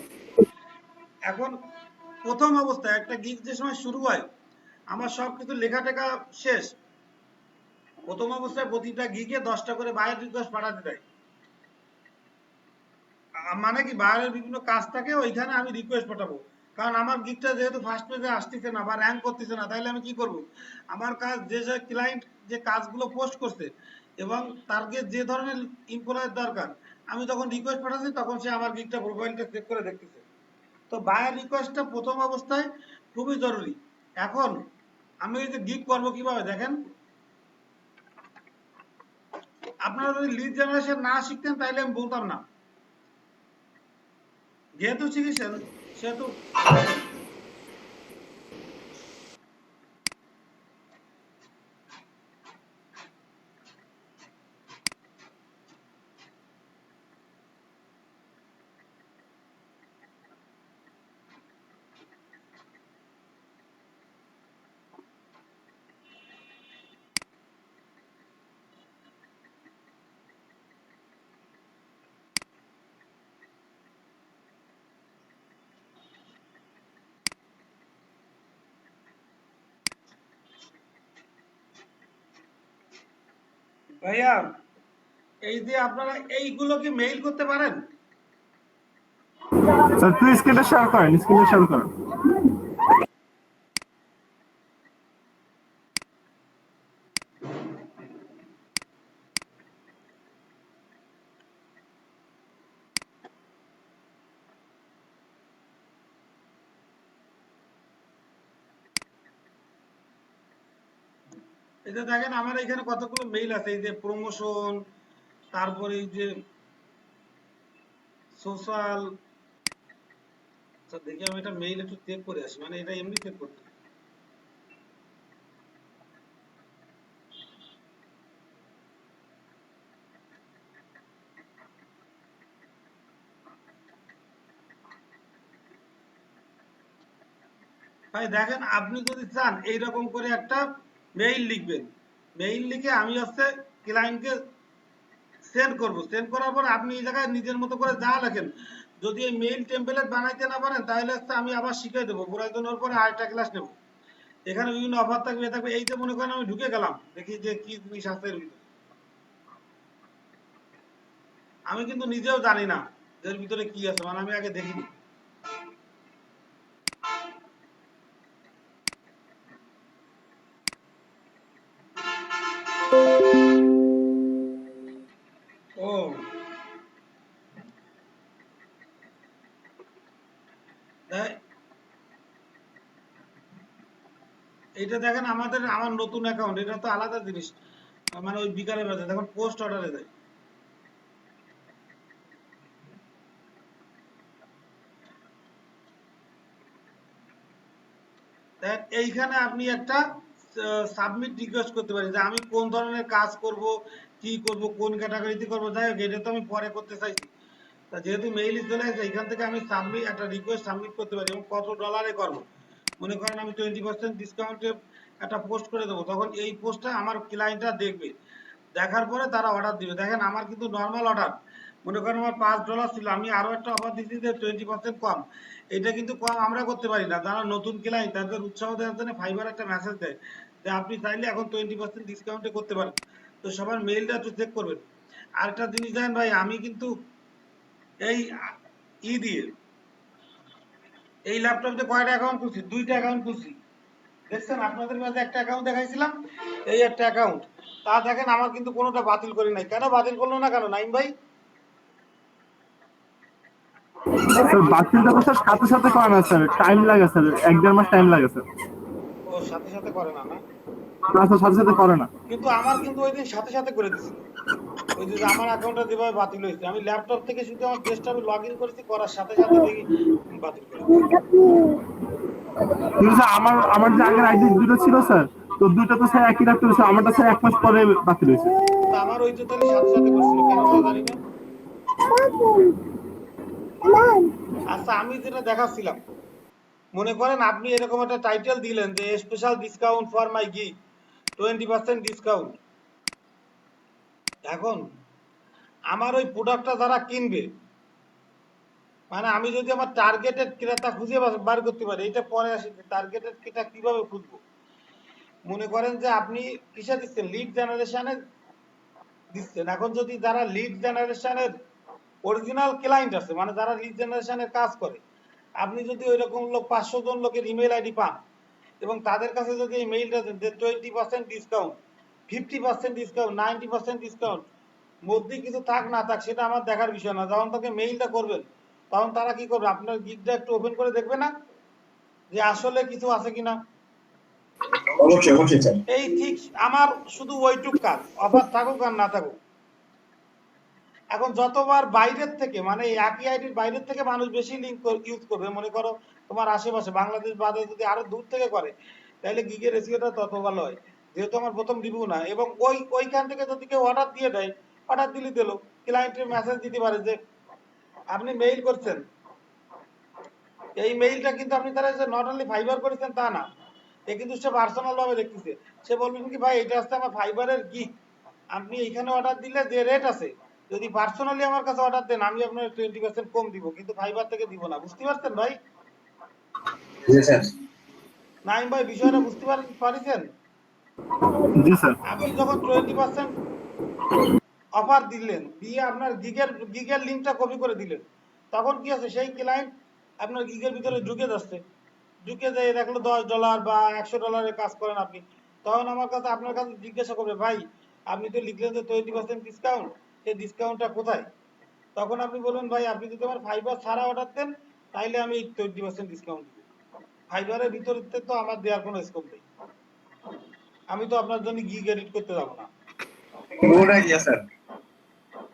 এখন প্রথম অবস্থায় একটা গিগ যে সময় শুরু হয়, আমার সব কিছু লেখা টেখা শেষ, প্রথম অবস্থায় প্রতিটা গিগে 10টা করে বায়ার রিকোয়েস্ট পাঠাতে দেয়। মানে কি বায়ারের বিভিন্ন কাজ থাকে ওইখানে আমি রিকোয়েস্ট পাঠাবো, কারণ আমার গিগটা যেহেতু ফার্স্ট পেজে আসতেছে না বা র্যাঙ্ক করতেছে না, তাহলে আমি কি করব? আমার কাজ যে যে ক্লায়েন্ট যে কাজগুলো পোস্ট করছে এবং টার্গেট যে ধরনের এমপ্লয়ের দরকার, আমি যখন রিকোয়েস্ট পাঠাচ্ছি তখন সে আমার গিগটা প্রোফাইলটা চেক করে দেখতেছে। তো বায়ার রিকোয়েস্টটা প্রথম অবস্থায় খুবই জরুরি। এখন আমি এই যে গিগ করবো কিভাবে দেখেন, আপনারা যদি লিড জেনারেশন না শিখতেন তাইলে আমি বলতাম না, যেহেতু শিখেছেন সেহেতু ভাইয়া এই যে আপনারা এইগুলো কি মেইল করতে পারেন? স্যার তুই স্ক্রিনটা শেয়ার করেন, স্ক্রিনটা শেয়ার করেন। এই যে দেখেন আমার এখানে কতগুলো মেইল আছে, এই যে প্রমোশন, তারপরে এই যে সোশ্যাল। আচ্ছা দেখি আমি এটা মেইল একটু চেক করে আসি, মানে এটা এমনি চেক করতে। ভাই দেখেন আপনি যদি চান এইরকম করে একটা মেইল লিখবেন, মেইল লিখে আমি হচ্ছে ক্লায়েন্টকে সেন্ড করব, সেন্ড করার পর আপনি এই জায়গায় নিজের মতো করে যা লেখেন। যদি এই মেইল টেমপ্লেট বানাইতে না পারেন তাহলে হচ্ছে আমি আবার শিখিয়ে দেবো, বুড়াইজনের পরে আরেকটা ক্লাস নেব। এখানে বিভিন্ন অফার থাকবে, এ থাকবে। এই যে মনে করেন আমি ঢুকে গেলাম, দেখি যে কি জিনিস আছে এর ভিতরে। আমি কিন্তু নিজেও জানি না এর ভিতরে কি আছে, মানে আমি আগে দেখিনি। ও এইটা দেখেন আমার নতুন অ্যাকাউন্ট, এটা তো আলাদা জিনিস, মানে ওই বিকালের বাজার দেখুন পোস্ট অর্ডারে যায়। এইখানে আপনি একটা সাবমিট রিকোয়েস্ট করতে পারেন যে আমি কোন ধরনের কাজ করব, কি করব, কোন ক্যাটাগরিতে করব। যাই হোক এটা তো আমি পরে করতে চাইছি, তা যেহেতু মেইল চলে আসছে এখান থেকে আমি সাবমিট একটা রিকোয়েস্ট সাবমিট করতে পারি এবং কত ডলারে করব। মনে করেন আমি 20% ডিসকাউন্টে একটা পোস্ট করে দেবো, তখন এই পোস্টটা আমার ক্লায়েন্টরা দেখবে, দেখার পরে তারা অর্ডার দিবে। দেখেন আমার কিন্তু নর্মাল অর্ডার, মনে করেন আমার $5 ছিল, আমি আরো একটা অফার দিচ্ছি যে 20% কম। এটা কিন্তু কম আমরা করতে পারি না, যারা নতুন ক্লায়েন্ট তাদের উৎসাহ দেওয়ার জন্য ফাইবার একটা মেসেজ দেয় যে আপনি চাইলে এখন 20% ডিসকাউন্টে করতে পারেন। তো সবার মেইলটা একটু চেক করবেন। আরেকটা জিনিস দেখেন ভাই, আমি কিন্তু এই দিয়ে এই ল্যাপটপে কয়টা অ্যাকাউন্ট খুলছি, 2টা অ্যাকাউন্ট খুলছি। দেখছেন আপনাদের মাঝে একটা অ্যাকাউন্ট দেখাইছিলাম, এই একটা অ্যাকাউন্ট। তা দেখেন আমার কিন্তু কোনোটা বাতিল করি নাই। কেন বাতিল করলো না কেন নাইম ভাই? স্যার বাতিলটা তো স্যার সাথে সাথে করে না স্যার, টাইম লাগে স্যার, 1-1.5 মাস টাইম লাগে স্যার। ও সাথে সাথে করে না, না না স্যার সাথে সাথে করে না। কিন্তু আমার কিন্তু ওই দিন সাথে সাথে করে দিছিল। ওই যে আমার অ্যাকাউন্টটা যেভাবে বাতিল হয়েছে, আমি ল্যাপটপ থেকে শুধু আমার ডেস্কটপে লগ ইন করেছি, করার সাথে সাথে দেখি বাতিল করে দিয়েছে। কিন্তু স্যার আমার আমার যে আগের আইডি দুটো ছিল স্যার, তো দুটো তো স্যার একই রাখতে হয়েছে, আমারটা স্যার 1 মাস পরে বাতিল হয়েছে। তো আমার ওই যে তাহলে সাথে সাথে করছিল, কেন তো জানি না। আচ্ছা আমি যেটা দেখাচ্ছিলাম, মনে করেন আপনি এরকম একটা টাইটেল দিলেন যে special discount for my gig, 20% discount. এখন আমার ওই প্রোডাক্টটা যারা কিনবে, মানে আমি যদি আমার টার্গেটেড ক্রেতা খুঁজে বার করতে পারি, এটা পরে আসি টার্গেটেড ক্রেতা কিভাবে খুঁজবো। মনে করেন যে আপনি কিসে দিচ্ছেন, লিড জেনারেশনে দিচ্ছেন। এখন যদি যারা লিড জেনারেশনের অরিজিনাল ক্লায়েন্ট আছে, মানে যারা লিড জেনারেশনের কাজ করে, আপনি যদি ওই রকম লোক 500 জন লোকের ইমেল আইডি পান এবং তাদের কাছে যদি এই মেইলটা দেন যে 20% ডিসকাউন্ট, 50% ডিসকাউন্ট, 90% ডিসকাউন্ট, মধ্যে কিছু থাক না থাক সেটা আমার দেখার বিষয় না। যখন তাকে মেইলটা করবেন তখন তারা কি করবে, আপনার গিগটা একটু ওপেন করে দেখবে না যে আসলে কিছু আছে কিনা। অবশ্যই অবশ্যই স্যার। এই ঠিক আমার শুধু ওইটুক কাজ, অফার থাকুক আর না থাকুক। এখন যতবার বাইরের থেকে, মানে একই আইডির বাইরের থেকে মানুষ বেশি লিঙ্ক ইউজ করবে, মনে করো তোমার আশেপাশে বাংলাদেশ বাদে যদি আরো দূর থেকে করে, তাহলে গিগের রেসিওটা তত ভালো হয়, যেহেতু আমার প্রথম রিভিউ না। এবং ওইখান থেকে যদি কেউ অর্ডার দিয়ে দেয়, অর্ডার দিলে দিল, ক্লায়েন্টের মেসেজ দিতে পারে যে আপনি মেইল করছেন, এই মেইলটা কিন্তু আপনি তারা যে নট অনলি ফাইবার করেছেন তা না, এ কিন্তু সে পার্সোনাল ভাবে দেখতেছে। সে বলবেন কি ভাই এটা হচ্ছে আমার ফাইবারের গিগ, আপনি এখানে অর্ডার দিলে যে রেট আছে, যদি পার্সোনালি আমার কাছে অর্ডার দেন আমি আপনার 20% কম দিব, কিন্তু ফাইবার থেকে দিব না। বুঝতে পারছেন ভাই? জি স্যার। নাইম ভাই বিষয়টা বুঝতে পারছেন? জি স্যার। আপনি যখন 20% অফার দিলেন, দিয়ে আপনার গিগের লিঙ্কটা কপি করে দিলেন, তখন কি আছে সেই ক্লায়েন্ট আপনার গিগের ভিতরে ঢুকে যাচ্ছে, ঢুকে যেয়ে দেখলো $10 বা $100 কাজ করেন আপনি, তখন আমার কাছে আপনার কাছে জিজ্ঞাসা করবে, ভাই আপনি তো লিখলেন যে 20% ডিসকাউন্ট, সেই ডিসকাউন্টটা কোথায়? তখন আপনি বলবেন, ভাই আপনি যদি আমার ফাইবার ছাড়া অর্ডার দেন তাইলে আমি 20% ডিসকাউন্ট দিব, ফাইবারের ভিতরে তো আমার দেওয়ার কোনো স্কোপ নেই, আমি তো আপনার জন্য গিগ এডিট করতে যাবো না। Good idea sir.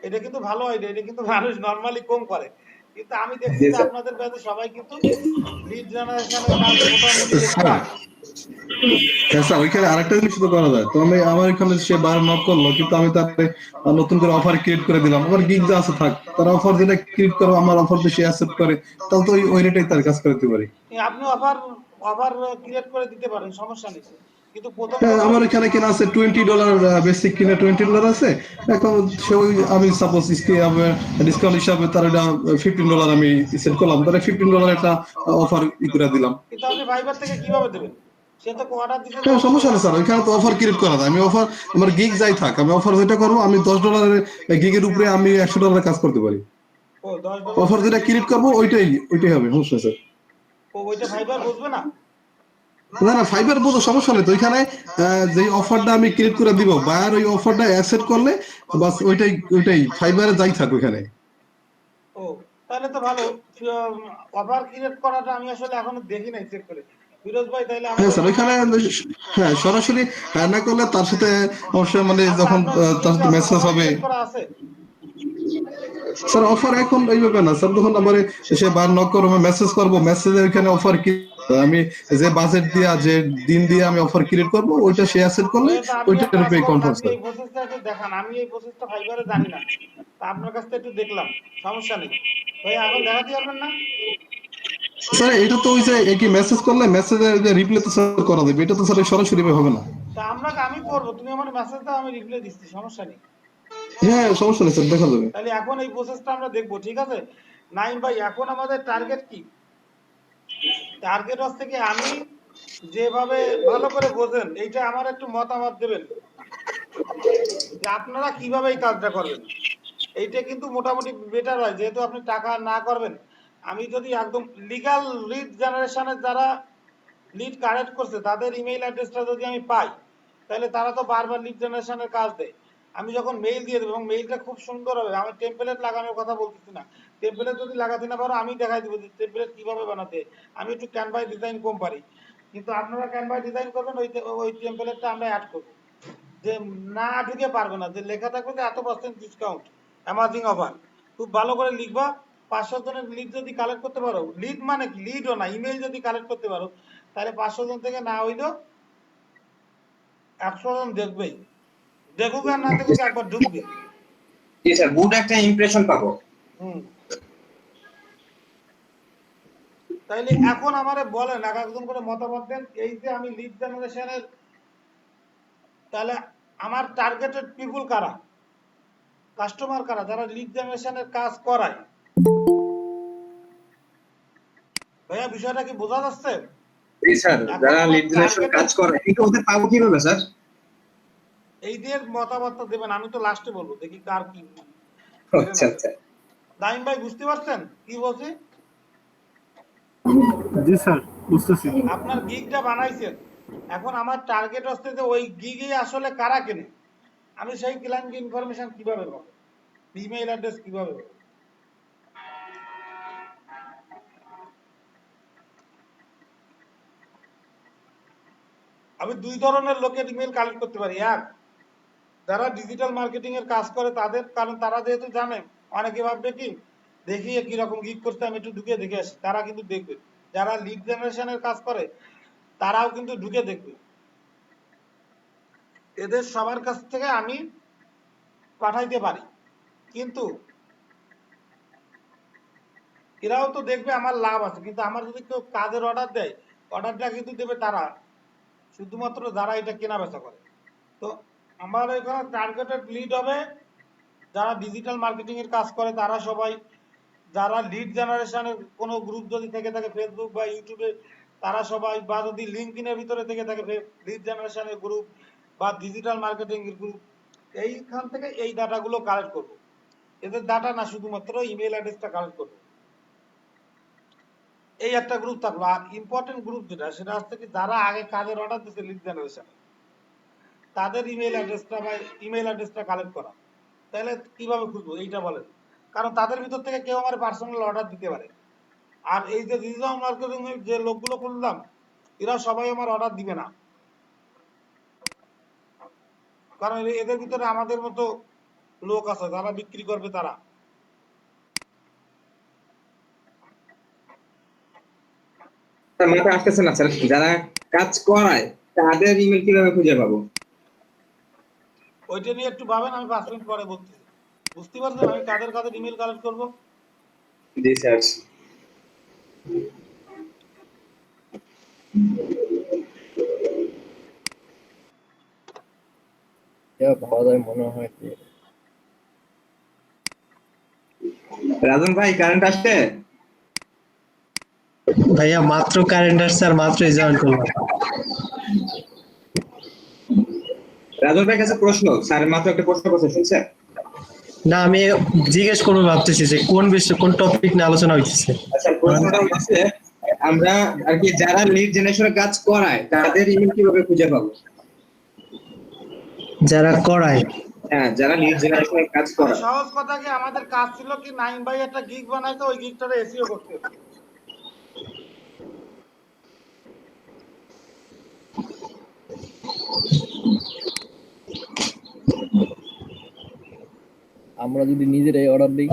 এটা কিন্তু ভালো আইডিয়া, এটা কিন্তু মানুষ নরমালি কম করে, কিন্তু আমি দেখছি জি যে স্যার। আপনাদের ব্যাচে সবাই কিন্তু লিড জেনারেশনের কাজ মোটামুটি দেখতে স্যার পারে। হ্যাঁ স্যার, ওইখানে আরেকটা জিনিস তো করা যায়। তো আমি আমার এখানে সে বার নক করলো, কিন্তু আমি তাকে নতুন করে অফার ক্রিয়েট করে দিলাম, আমার গিগ যা আছে থাক, তার অফার যেটা ক্রিয়েট করবো আমার অফার সে অ্যাকসেপ্ট করে, তাহলে তো ওই রেটেই তার কাজ করতে পারি। আপনি অফার অফার ক্রিয়েট করে দিতে পারেন, সমস্যা নেই, কিন্তু প্রথম হ্যাঁ, কথা আমার হলো এখানে কেনা আছে $20, বেসিক কিনে $20 আছে। এখন সে ওই আমি সাপোজ ডিসকাউন্ট হিসাবে তার এটা $15 আমি সেট করলাম, তাহলে $15 একটা অফার করে দিলাম। কিন্তু আপনি ফাইবার থেকে কিভাবে দেবেন? সে তো অর্ডার দিতে হ্যাঁ, সমস্যা নেই স্যার, ওইখানে তো অফার ক্রিয়েট করা যায়। আমি অফার, আমার গিগ যাই থাক, আমি অফার যেটা করবো, আমি $10 গিগের উপরে আমি $100 কাজ করতে পারি। ও $10 অফার যেটা ক্রিয়েট করবো ওইটাই হবে, সমস্যা স্যার। ওইটা ফাইবার বুঝবে না? না না, ফাইবার বোঝো সমস্যা নেই তো, ওইখানে যে অফারটা আমি ক্রিয়েট করে দিব, বায়ার ওই অফারটা অ্যাকসেপ্ট করলে বাস ওইটাই ফাইবারে যাই থাক ওইখানে। ও তাহলে তো ভালো, অফার ক্রিয়েট করাটা আমি আসলে এখনো দেখি নাই চেক করে। ফিরোজ ভাই তাহলে হ্যাঁ স্যার, ওইখানে হ্যাঁ সরাসরি না করলে তার সাথে অবশ্যই মানে যখন তার সাথে মেসেজ হবে। করা আছে স্যার অফার এখন এইভাবে না স্যার, যখন আমার সে বার নক করবো, মেসেজ করবো, মেসেজে ওইখানে অফার কি আমি যে বাজেট দিয়া যে দিন দিয়ে আমি অফার ক্রিয়েট করবো, ওইটা সে অ্যাকসেপ্ট করলে ওইটার পে কনফার্ম স্যার। এই প্রসেসটা একটু দেখান, আমি এই প্রসেসটা ফাইবারে জানি না, তা আপনার কাছ থেকে একটু দেখলাম, সমস্যা নেই ভাই, এখন দেখাতে পারবেন না? স্যার এটা তো ওই যে একই মেসেজ করলে মেসেজের যে রিপ্লাই তো স্যার করা যাবে, এটা তো স্যার সরাসরি হবে না। তা আমি করব, তুমি আমার মেসেজ দাও, আমি রিপ্লাই দিচ্ছি, সমস্যা নেই। হ্যাঁ সমস্যা নেই স্যার, দেখা যাবে। তাহলে এখন এই প্রসেসটা আমরা দেখবো, ঠিক আছে নাইম ভাই? এখন আমাদের টার্গেট কি? টার্গেট হচ্ছে কি, আমি যেভাবে ভালো করে বোঝেন এইটা আমার একটু মতামত দেবেন যে আপনারা কিভাবে এই কাজটা করবেন। এইটা কিন্তু মোটামুটি বেটার হয়, যেহেতু আপনি টাকা না করবেন। আমি যদি একদম লিগ্যাল লিড জেনারেশনের যারা লিড কালেক্ট করছে তাদের ইমেইল অ্যাড্রেসটা যদি আমি পাই, তাহলে তারা তো বারবার লিড জেনারেশনের কাজ দেয়। আমি যখন মেইল দিয়ে দেবো এবং মেইলটা খুব সুন্দর হবে, আমি টেমপ্লেট লাগানোর কথা বলতেছি না, টেমপ্লেট যদি লাগাতে না পারো আমি দেখাই দেবো যে টেমপ্লেট কিভাবে বানাতে। আমি একটু ক্যানভাই ডিজাইন কম পারি, কিন্তু আপনারা ক্যানভাই ডিজাইন করবেন, ওই টেমপ্লেটটা আমরা অ্যাড করবো, যে না ঢুকে পারবে না, যে লেখা থাকবে যে এত% ডিসকাউন্ট, অ্যামাজিং অফার, খুব ভালো করে লিখবা। 500 জনের লিড যদি কালেক্ট করতে পারো, লিড মানে কি, লিডও না, ইমেইল যদি কালেক্ট করতে পারো, তাহলে 500 জন থেকে না হইলেও 100 জন দেখবেই, দেখুক আর না দেখুক একবার ঢুকবে। জি স্যার, গুড একটা ইমপ্রেশন পাবো। তাইলে এখন আমারে বলেন, এক একজন করে মতামত দেন, এই যে আমি লিড জেনারেশনের, তাহলে আমার টার্গেটেড পিপল কারা, কাস্টমার কারা, যারা লিড জেনারেশনের কাজ করায়? ভাইয়া বিষয়টা কি বোঝা যাচ্ছে? জি স্যার, যারা লিড জেনারেশন কাজ করে এটা ওদের পাবো কিভাবে স্যার? এইদের মতামতটা দেবেন, আমি তো লাস্টে বলবো, দেখি কার কি। আচ্ছা আচ্ছা, দাইম ভাই বুঝতে পারছেন কি বলছি? জি স্যার, বুঝতেছি। আপনার গিগটা বানাইছেন, এখন আমার টার্গেট হচ্ছে যে ওই গিগে আসলে কারা কেনে, আমি সেই ক্লায়েন্ট ইনফরমেশন কিভাবে পাবো, ইমেইল অ্যাড্রেস কিভাবে পাবো? আমি দুই ধরনের লোকের ইমেইল কালেক্ট করতে পারি, এক যারা ডিজিটাল মার্কেটিং এর কাজ করে তাদের, কারণ তারা যেহেতু জানে, অনেকে ভাববে কি দেখি কিরকম গিগ করতে, আমি একটু ঢুকে দেখে আসি, তারা কিন্তু দেখবে। যারা লিড জেনারেশনের কাজ করে তারাও কিন্তু ঢুকে দেখবে, এদের সবার কাছ থেকে আমি পাঠাইতে পারি, কিন্তু এরাও তো দেখবে আমার লাভ আছে, কিন্তু আমার যদি কেউ কাজের অর্ডার দেয়, অর্ডারটা কিন্তু দেবে তারা, শুধুমাত্র যারা এটা কেনা বেচা করে। তো আমার এখানে টার্গেটেড লিড হবে যারা ডিজিটাল মার্কেটিং এর কাজ করে, তারা সবাই, যারা লিড জেনারেশনের কোনো গ্রুপ যদি থেকে থাকে ফেসবুক বা ইউটিউবে, তারা সবাই, বা যদি লিঙ্কডইনের ভিতরে থেকে থাকে লিড জেনারেশনের গ্রুপ বা ডিজিটাল মার্কেটিং এর গ্রুপ, এইখান থেকে এই ডাটাগুলো কালেক্ট করবো। এদের ডাটা না, শুধুমাত্র ইমেল অ্যাড্রেসটা কালেক্ট করবো। এই একটা গ্রুপ থাকলো। আর ইম্পর্টেন্ট গ্রুপ যেটা, সেটা হচ্ছে কি যারা আগে কাজের অর্ডার দিচ্ছে লিড জেনারেশনে, তাদের ইমেল অ্যাড্রেসটা কালেক্ট করা। তাহলে কিভাবে খুঁজবো এইটা বলেন? কারণ তাদের ভিতর থেকে কেউ আমার পার্সোনাল অর্ডার দিতে পারে। আর এই যে ডিজিটাল মার্কেটিং যে লোকগুলো খুললাম, এরা সবাই আমার অর্ডার দিবে না, কারণ এদের ভিতরে আমাদের মতো লোক আছে যারা বিক্রি করবে। তারা স্যার মাথায় আসতেছে না স্যার, যারা কাজ করায় তাদের ইমেল কিভাবে খুঁজে পাবো? ওইটা নিয়ে একটু ভাবেন, আমি 5 মিনিট পরে বলতেছি। বুঝতে পারছেন আমি কাদের ইমেল কালেক্ট করবো? জি স্যার। যা ভাবা যায় মনে হয় যে রাজন ভাই কারেন্ট আসছে? ভাইয়া মাত্র কারেন্ট আসছে আর মাত্রই জয়েন করলাম। রাজন ভাইয়ের কাছে প্রশ্ন, স্যার মাত্র একটা প্রশ্ন করছে, শুনছেন? না, আমি জিজ্ঞেস করবো ভাবতেছি যে কোন বিষয়, কোন টপিক নিয়ে আলোচনা হইতেছে। আচ্ছা, প্রশ্নটা হচ্ছে আমরা আর কি যারা লিড জেনারেশনের কাজ করায় তাদের ইমেল কিভাবে খুঁজে পাবো? যারা করায়, হ্যাঁ, যারা লিড জেনারেশনের কাজ করায়। সহজ কথা কি, আমাদের কাজ ছিল কি, নাইম ভাই একটা গিগ বানাইতো, ওই গিগটারে এসইও করতে হতো। আমরা যদি নিজেরাই অর্ডার দিই,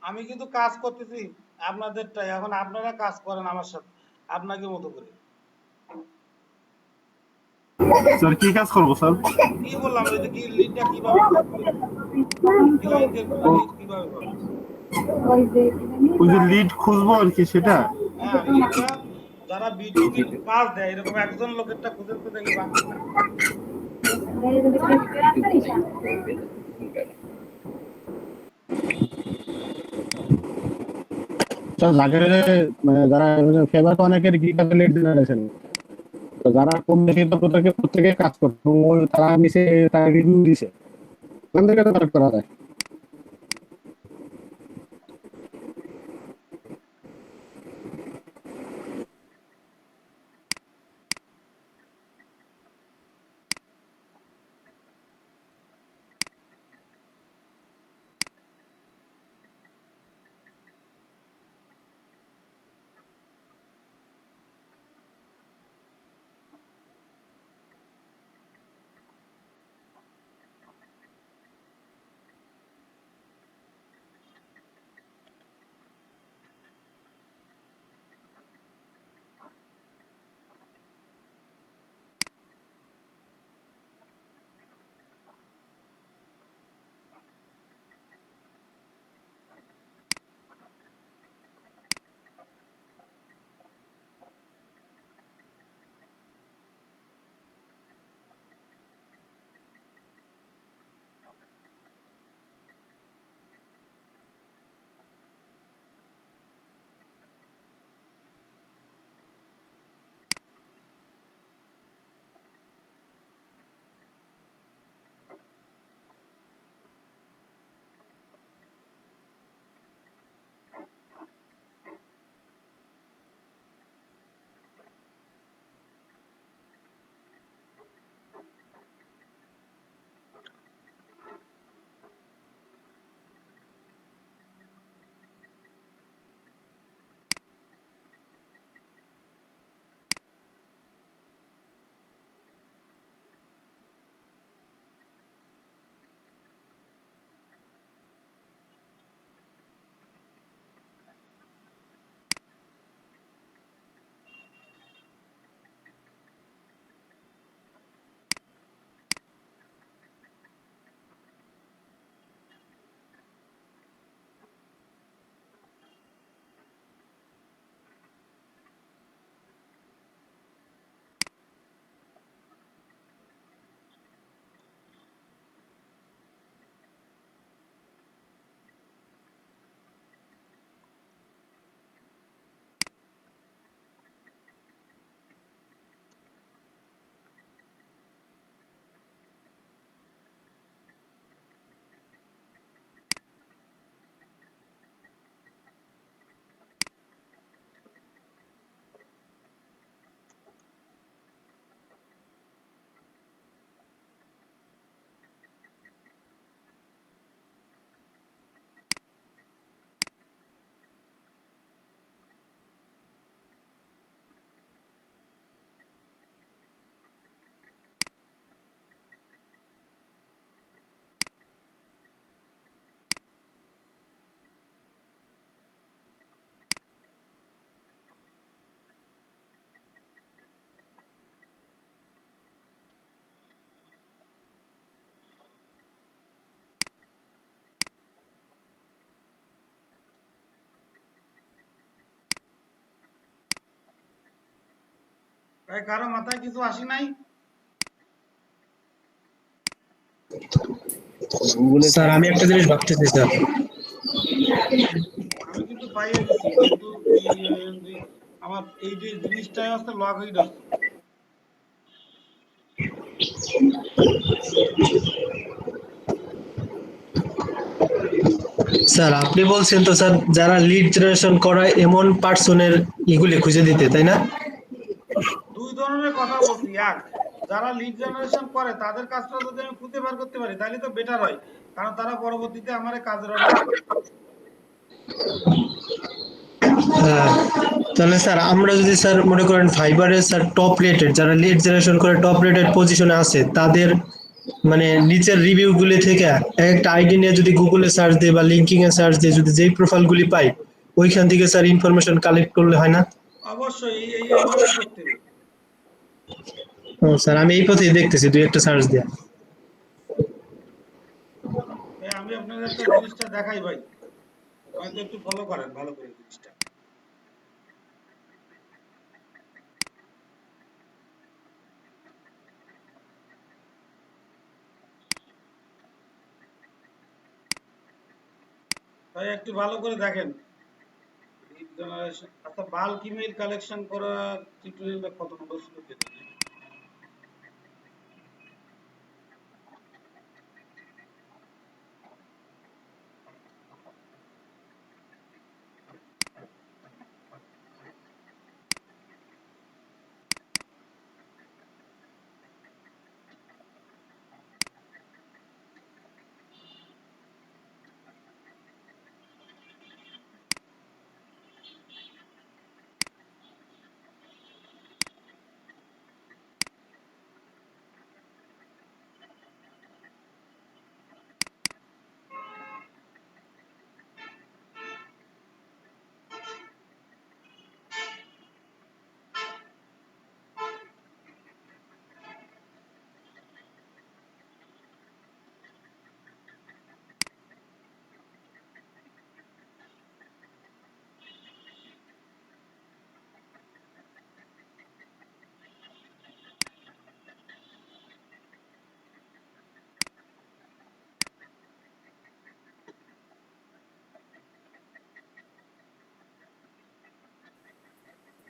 আমি কিন্তু কাজ করতেছি আপনাদেরটাই, এখন আপনারা কাজ করেন আমার সাথে আপনাকে মতো করে। স্যার কি কাজ করবো স্যার? কি বললাম, ওই যে কি লিডটা কিভাবে খুঁজবে, ক্লায়েন্টের লিড কিভাবে পাবে? ওই যে লিড খুঁজবো আর কি, সেটা? হ্যাঁ, লিডটা যারা B2B কাজ দেয়, এরকম একজন লোকেরটা খুঁজে তো দেখি বা। যাকে মানে যারা ফেভার তো অনেকের গিগ আছে লিড জেনারেশন, তো যারা কম বেশি তো প্রত্যেকে কাজ করছে, তারা নিচে তারা রিভিউ দিছে, ওখান থেকে তো কালেক্ট করা যায়। ভাই কারো মাথায় কিছু আসি নাই? গুগলে স্যার আমি একটা জিনিস ভাবতেছি স্যার, আমি কিন্তু পাইয়ে দিছি, কিন্তু আমার এই যে জিনিসটাই হচ্ছে লগ ইন হচ্ছে না। স্যার আপনি বলছেন তো স্যার যারা লিড জেনারেশন করায় এমন পার্সনের এগুলি খুঁজে দিতে, তাই না? দুই ধরনের কথা বলছি। এক, যারা লিড জেনারেশন করে তাদের কাজটা যদি আমি খুঁজে বের করতে পারি তাহলে তো বেটার হয়, কারণ তারা পরবর্তীতে আমার কাজের অর্ডার দিবে। হ্যাঁ, তাহলে স্যার আমরা যদি স্যার মনে করেন ফাইবারে স্যার টপ রেটেড যারা লিড জেনারেশন করে টপ রেটেড পজিশনে আছে তাদের মানে নিচের রিভিউ গুলি থেকে একটা আইডি নিয়ে যদি গুগলে সার্চ দিই বা লিঙ্কিং এ সার্চ দিয়ে যদি যেই প্রোফাইল গুলি পাই ওইখান থেকে স্যার ইনফরমেশন কালেক্ট করলে হয় না? অবশ্যই এইভাবেই করতে হবে। স্যার আমি এই পথেই দেখতেছি দুই একটা সার্চ দিয়ে। আমি আপনাদের একটা জিনিসটা দেখাই ভাই, হয়তো একটু ফলো করেন ভালো করে জিনিসটা। তাই একটু ভালো করে দেখেন। লিড জেনারেশন, আচ্ছা বাল্ক ইমেইল কালেকশন করা টিউটোরিয়ালটা কত নম্বর ছিল কে জানে?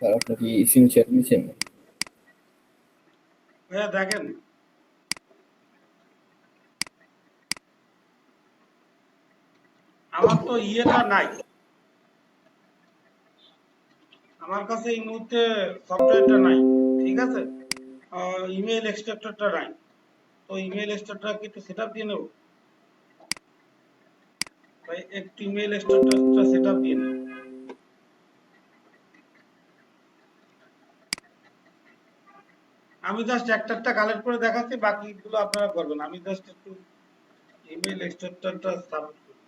স্যার আপনি কি সিম শেয়ার দিয়েছেন? ভাইয়া দেখেন, আমার তো ইয়েটা নাই, আমার কাছে এই মুহূর্তে সফটওয়্যারটা নাই, ঠিক আছে? ইমেল এক্সট্রাক্টরটা নাই, তো ইমেল এক্সট্রাক্টর কি একটু সেটআপ দিয়ে নেব ভাই? একটু ইমেল এক্সট্রাক্টরটা সেটআপ দিয়ে নেব। আমি জাস্ট একটা একটা কালেক্ট করে দেখাচ্ছি, বাকিগুলো আপনারা করবেন। আমি জাস্ট একটু ইমেল এক্সট্রাক্টরটা সাবমিট করি।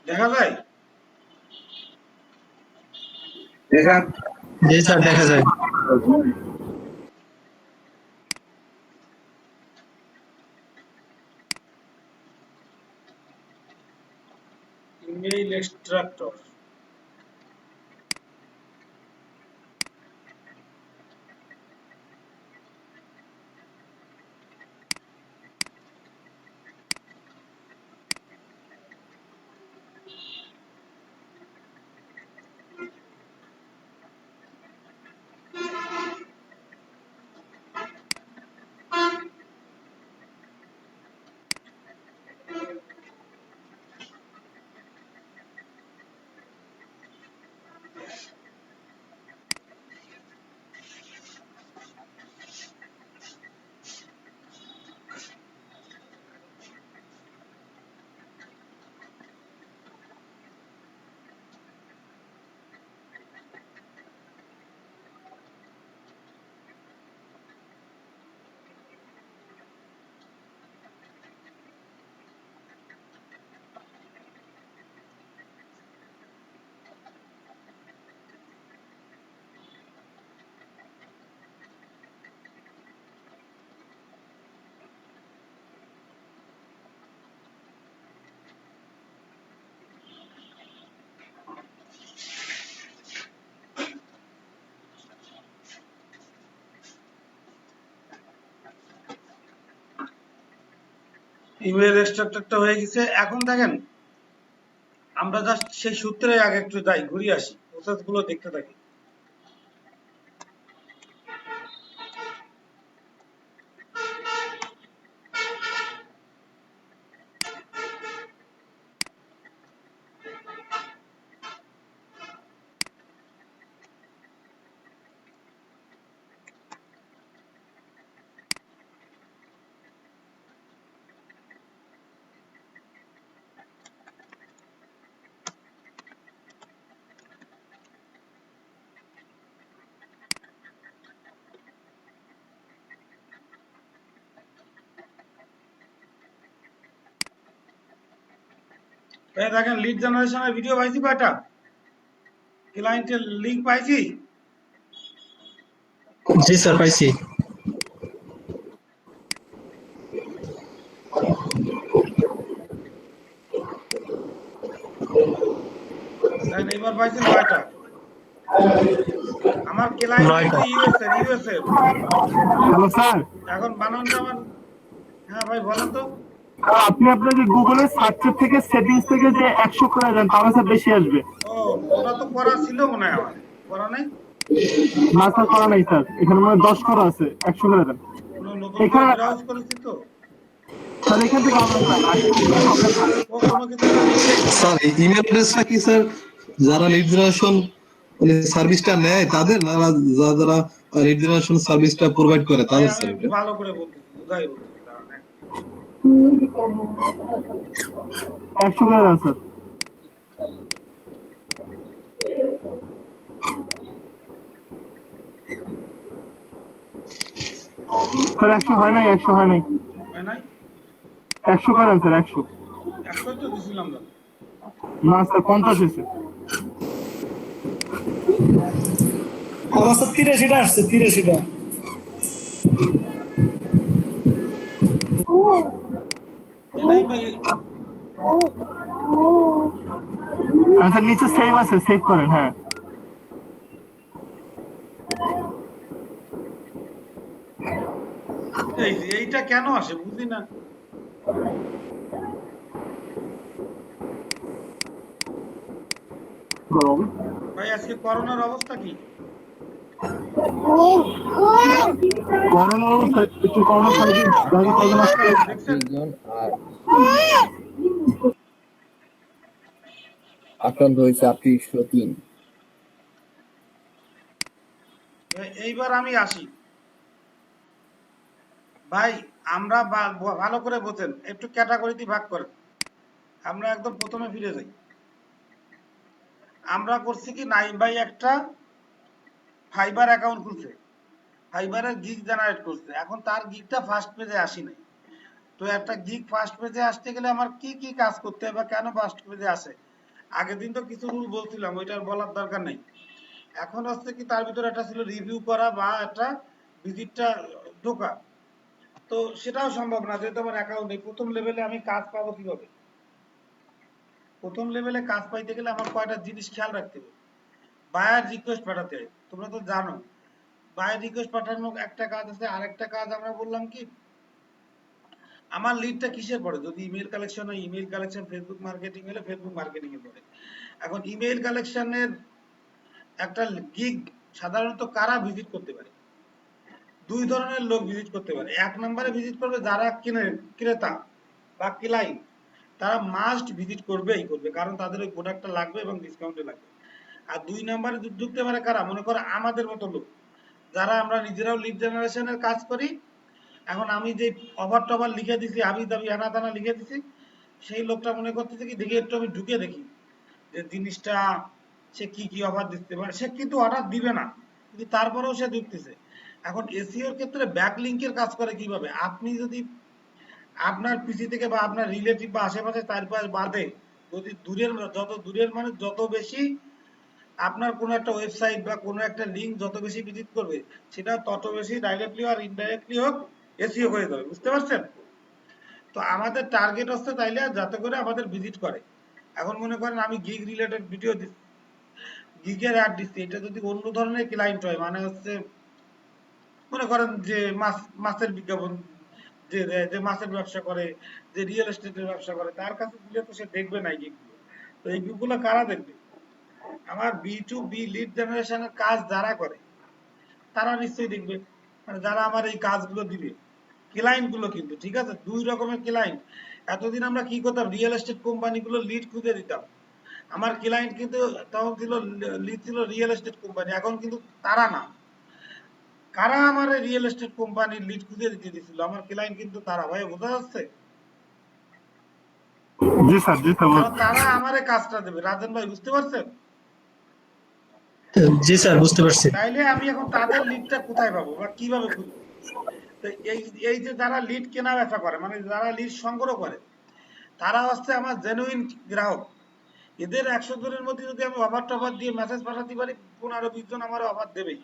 দেখা যায়? জি স্যার দেখা যায়। ইমেইল এক্সট্রাক্টর, ইমেল স্ট্রাকচারটা হয়ে গেছে। এখন দেখেন আমরা জাস্ট সেই সূত্রে আগে একটু যাই, ঘুরে আসি, প্রসেস গুলো দেখতে থাকি। এই দেখেন লিড জেনারেশনের ভিডিও পাইছি কয়টা, ক্লায়েন্টের লিংক পাইছি। জি স্যার পাইছি। দেখেন এবার পাইছেন কয়টা, আমার ক্লায়েন্ট কিন্তু 9টা। ইউএসএ। হ্যালো স্যার, এখন বানানটা আমার, হ্যাঁ ভাই বলেন তো। আপনি আপনাকে গুগলের সার্চের থেকে সেটিংস থেকে যে 100 করে দেন তাহলে স্যার বেশি আসবে। ও ওটা তো করা ছিল মনে হয়, আমার করা নাই। না স্যার করা নাই স্যার, এখানে মানে 10 করা আছে, 100 করে দেন। কোনো নতুন করে এখানে ব্রাউজ করেছি তো, স্যার এখান থেকে হবে স্যার। ও কোনো কিছু একটা লিখে স্যার এই ইমেল অ্যাড্রেসটা কি স্যার যারা লিড জেনারেশন মানে সার্ভিসটা নেয় তাদের, না যারা লিড জেনারেশন সার্ভিসটা প্রোভাইড করে ভাই, তাদের আমি স্যার একটু এটা? ভালো করে বলতেছি, বুঝাই বলতেছি, দাঁড়ান এক মিনিট। 100 করে দেন স্যার। স্যার 100 হয় নাই, 100 হয় নাই। হয় নাই, 100 করে দেন স্যার, 100। 100 তো দিছিলাম না। না স্যার 50 হয়েছে। আমার স্যার 83টা আসছে, 83টা। এটাই ভাই, স্যার নিচে সেভ আছে, সেভ করেন। হ্যাঁ এইটা কেন আসে বুঝি না। ভাই আজকে করোনার অবস্থা কি? করোনা অবস্থা একটু করোনা সার্ভিস দাঁড়িয়ে কজন আসছে। দেখছেন? 30 জন আর আক্রান্ত হয়েছে 3803। এইবার আমি আসি ভাই, আমরা ভালো করে বোঝেন, একটু ক্যাটাগরিতে ভাগ করেন। আমরা একদম প্রথমে ফিরে যাই। আমরা করছি কি, নাইম ভাই একটা ফাইবার অ্যাকাউন্ট খুলছে, ফাইবারের গিগ জেনারেট করছে। এখন তার গিগটা ফার্স্ট পেজে আসি নাই। তো একটা গিগ ফার্স্ট পেজে আসতে গেলে আমার কি কি কাজ করতে হবে বা কেন ফার্স্ট পেজে আসে, আগের দিন তো কিছু রুল বলছিলাম, ওইটার বলার দরকার নেই। এখন হচ্ছে কি, তার ভিতরে একটা ছিল রিভিউ করা বা একটা ভিজিটটা ঢোকা। তো সেটাও সম্ভব না, যেহেতু আমার অ্যাকাউন্ট নেই। প্রথম লেভেলে আমি কাজ পাবো কিভাবে? প্রথম লেভেলে কাজ পাইতে গেলে আমার কয়টা জিনিস খেয়াল রাখতে হবে। বায়ার রিকোয়েস্ট পাঠাতে হয়, তোমরা তো জানো বায়ার রিকোয়েস্ট পাঠানোর একটা কাজ আছে। আরেকটা কাজ আমরা বললাম কি, আমার লিডটা কিসের পড়ে? যদি ইমেল কালেকশন হয় ইমেল কালেকশন, ফেসবুক মার্কেটিং হলে ফেসবুক মার্কেটিং এ পড়ে। এখন ইমেল কালেকশনের একটা গিগ সাধারণত কারা ভিজিট করতে পারে? দুই ধরনের লোক ভিজিট করতে পারে। এক নম্বরে ভিজিট করবে যারা ক্রেতা বা ক্লায়েন্ট, তারা মাস্ট ভিজিট করবেই করবে, কারণ তাদের ওই প্রোডাক্টটা লাগবে এবং ডিসকাউন্টে লাগবে। আর দুই নম্বরে ঢুকতে পারে কারা? মনে করো আমাদের মতো লোক, যারা আমরা নিজেরাও লিড জেনারেশনের কাজ করি। এখন আমি যে অফার টফার লিখে দিছি, হাবি দাবি আনা দানা লিখে দিছি, সেই লোকটা মনে করতেছে কি, দেখি একটু আমি ঢুকে দেখি যে জিনিসটা সে কি কি অফার দিতে পারে। সে কিন্তু অর্ডার দিবে না, কিন্তু তারপরেও সে ঢুকতেছে। এখন এসইওর ক্ষেত্রে ব্যাকলিংকের কাজ করে কিভাবে? আপনি যদি আপনার পিসি থেকে বা আপনার রিলেটিভ বা আশেপাশে চারপাশ বাদে, যদি যত দূরের মানুষ যত বেশি আপনার কোনো একটা ওয়েবসাইট বা কোনো একটা লিঙ্ক যত বেশি ভিজিট করবে, সেটা তত বেশি ডাইরেক্টলি আর ইনডাইরেক্টলি হোক এসইও হয়ে যাবে। বুঝতে পারছেন? তো আমাদের টার্গেট হচ্ছে তাইলে যাতে করে আমাদের ভিজিট করে। এখন মনে করেন আমি গিগ রিলেটেড ভিডিও দিচ্ছি, গিগের অ্যাড দিচ্ছি, এটা যদি অন্য ধরনের ক্লায়েন্ট হয়, মানে হচ্ছে মনে করেন যে মাছের বিজ্ঞাপন যে যে মাছের ব্যবসা করে, যে রিয়েল এস্টেটের ব্যবসা করে, তার কাছে দিলে তো সে দেখবে না এই গিকগুলো। তো এই গিকগুলো কারা দেখবে? আমার B2B লিড জেনারেশনের কাজ যারা করে তারা নিশ্চয়ই দেখবে, মানে যারা আমার এই কাজগুলো দিবে ক্লায়েন্ট গুলো। কিন্তু ঠিক আছে, দুই রকমের ক্লায়েন্ট। এতদিন আমরা কি করতাম, রিয়েল এস্টেট কোম্পানিগুলো লিড খুঁজে দিতাম, আমার ক্লায়েন্ট কিন্তু তখন ছিল লিড ছিল রিয়েল এস্টেট কোম্পানি, এখন কিন্তু তারা না। কারা আমার রিয়েল এস্টেট কোম্পানির লিড খুঁজে দিতে দিছিল? আমার ক্লায়েন্ট কিন্তু তারা। ভাই বোঝা যাচ্ছে? জি স্যার, জি স্যার। কারণ তারা আমারে কাজটা দেবে। রাজন ভাই বুঝতে পারছেন? জি স্যার, বুঝতে পারছি। তাইলে আমি এখন তাদের লিডটা কোথায় পাবো বা কিভাবে খুঁজবো? তো এই এই যে যারা লিড কেনা বেচা করে, মানে যারা লিড সংগ্রহ করে, তারা হচ্ছে আমার জেনুইন গ্রাহক। এদের 100 জনের মধ্যে যদি আমি অফার টফার দিয়ে মেসেজ পাঠাতে পারি, 15-20 জন আমার অফার দেবেই,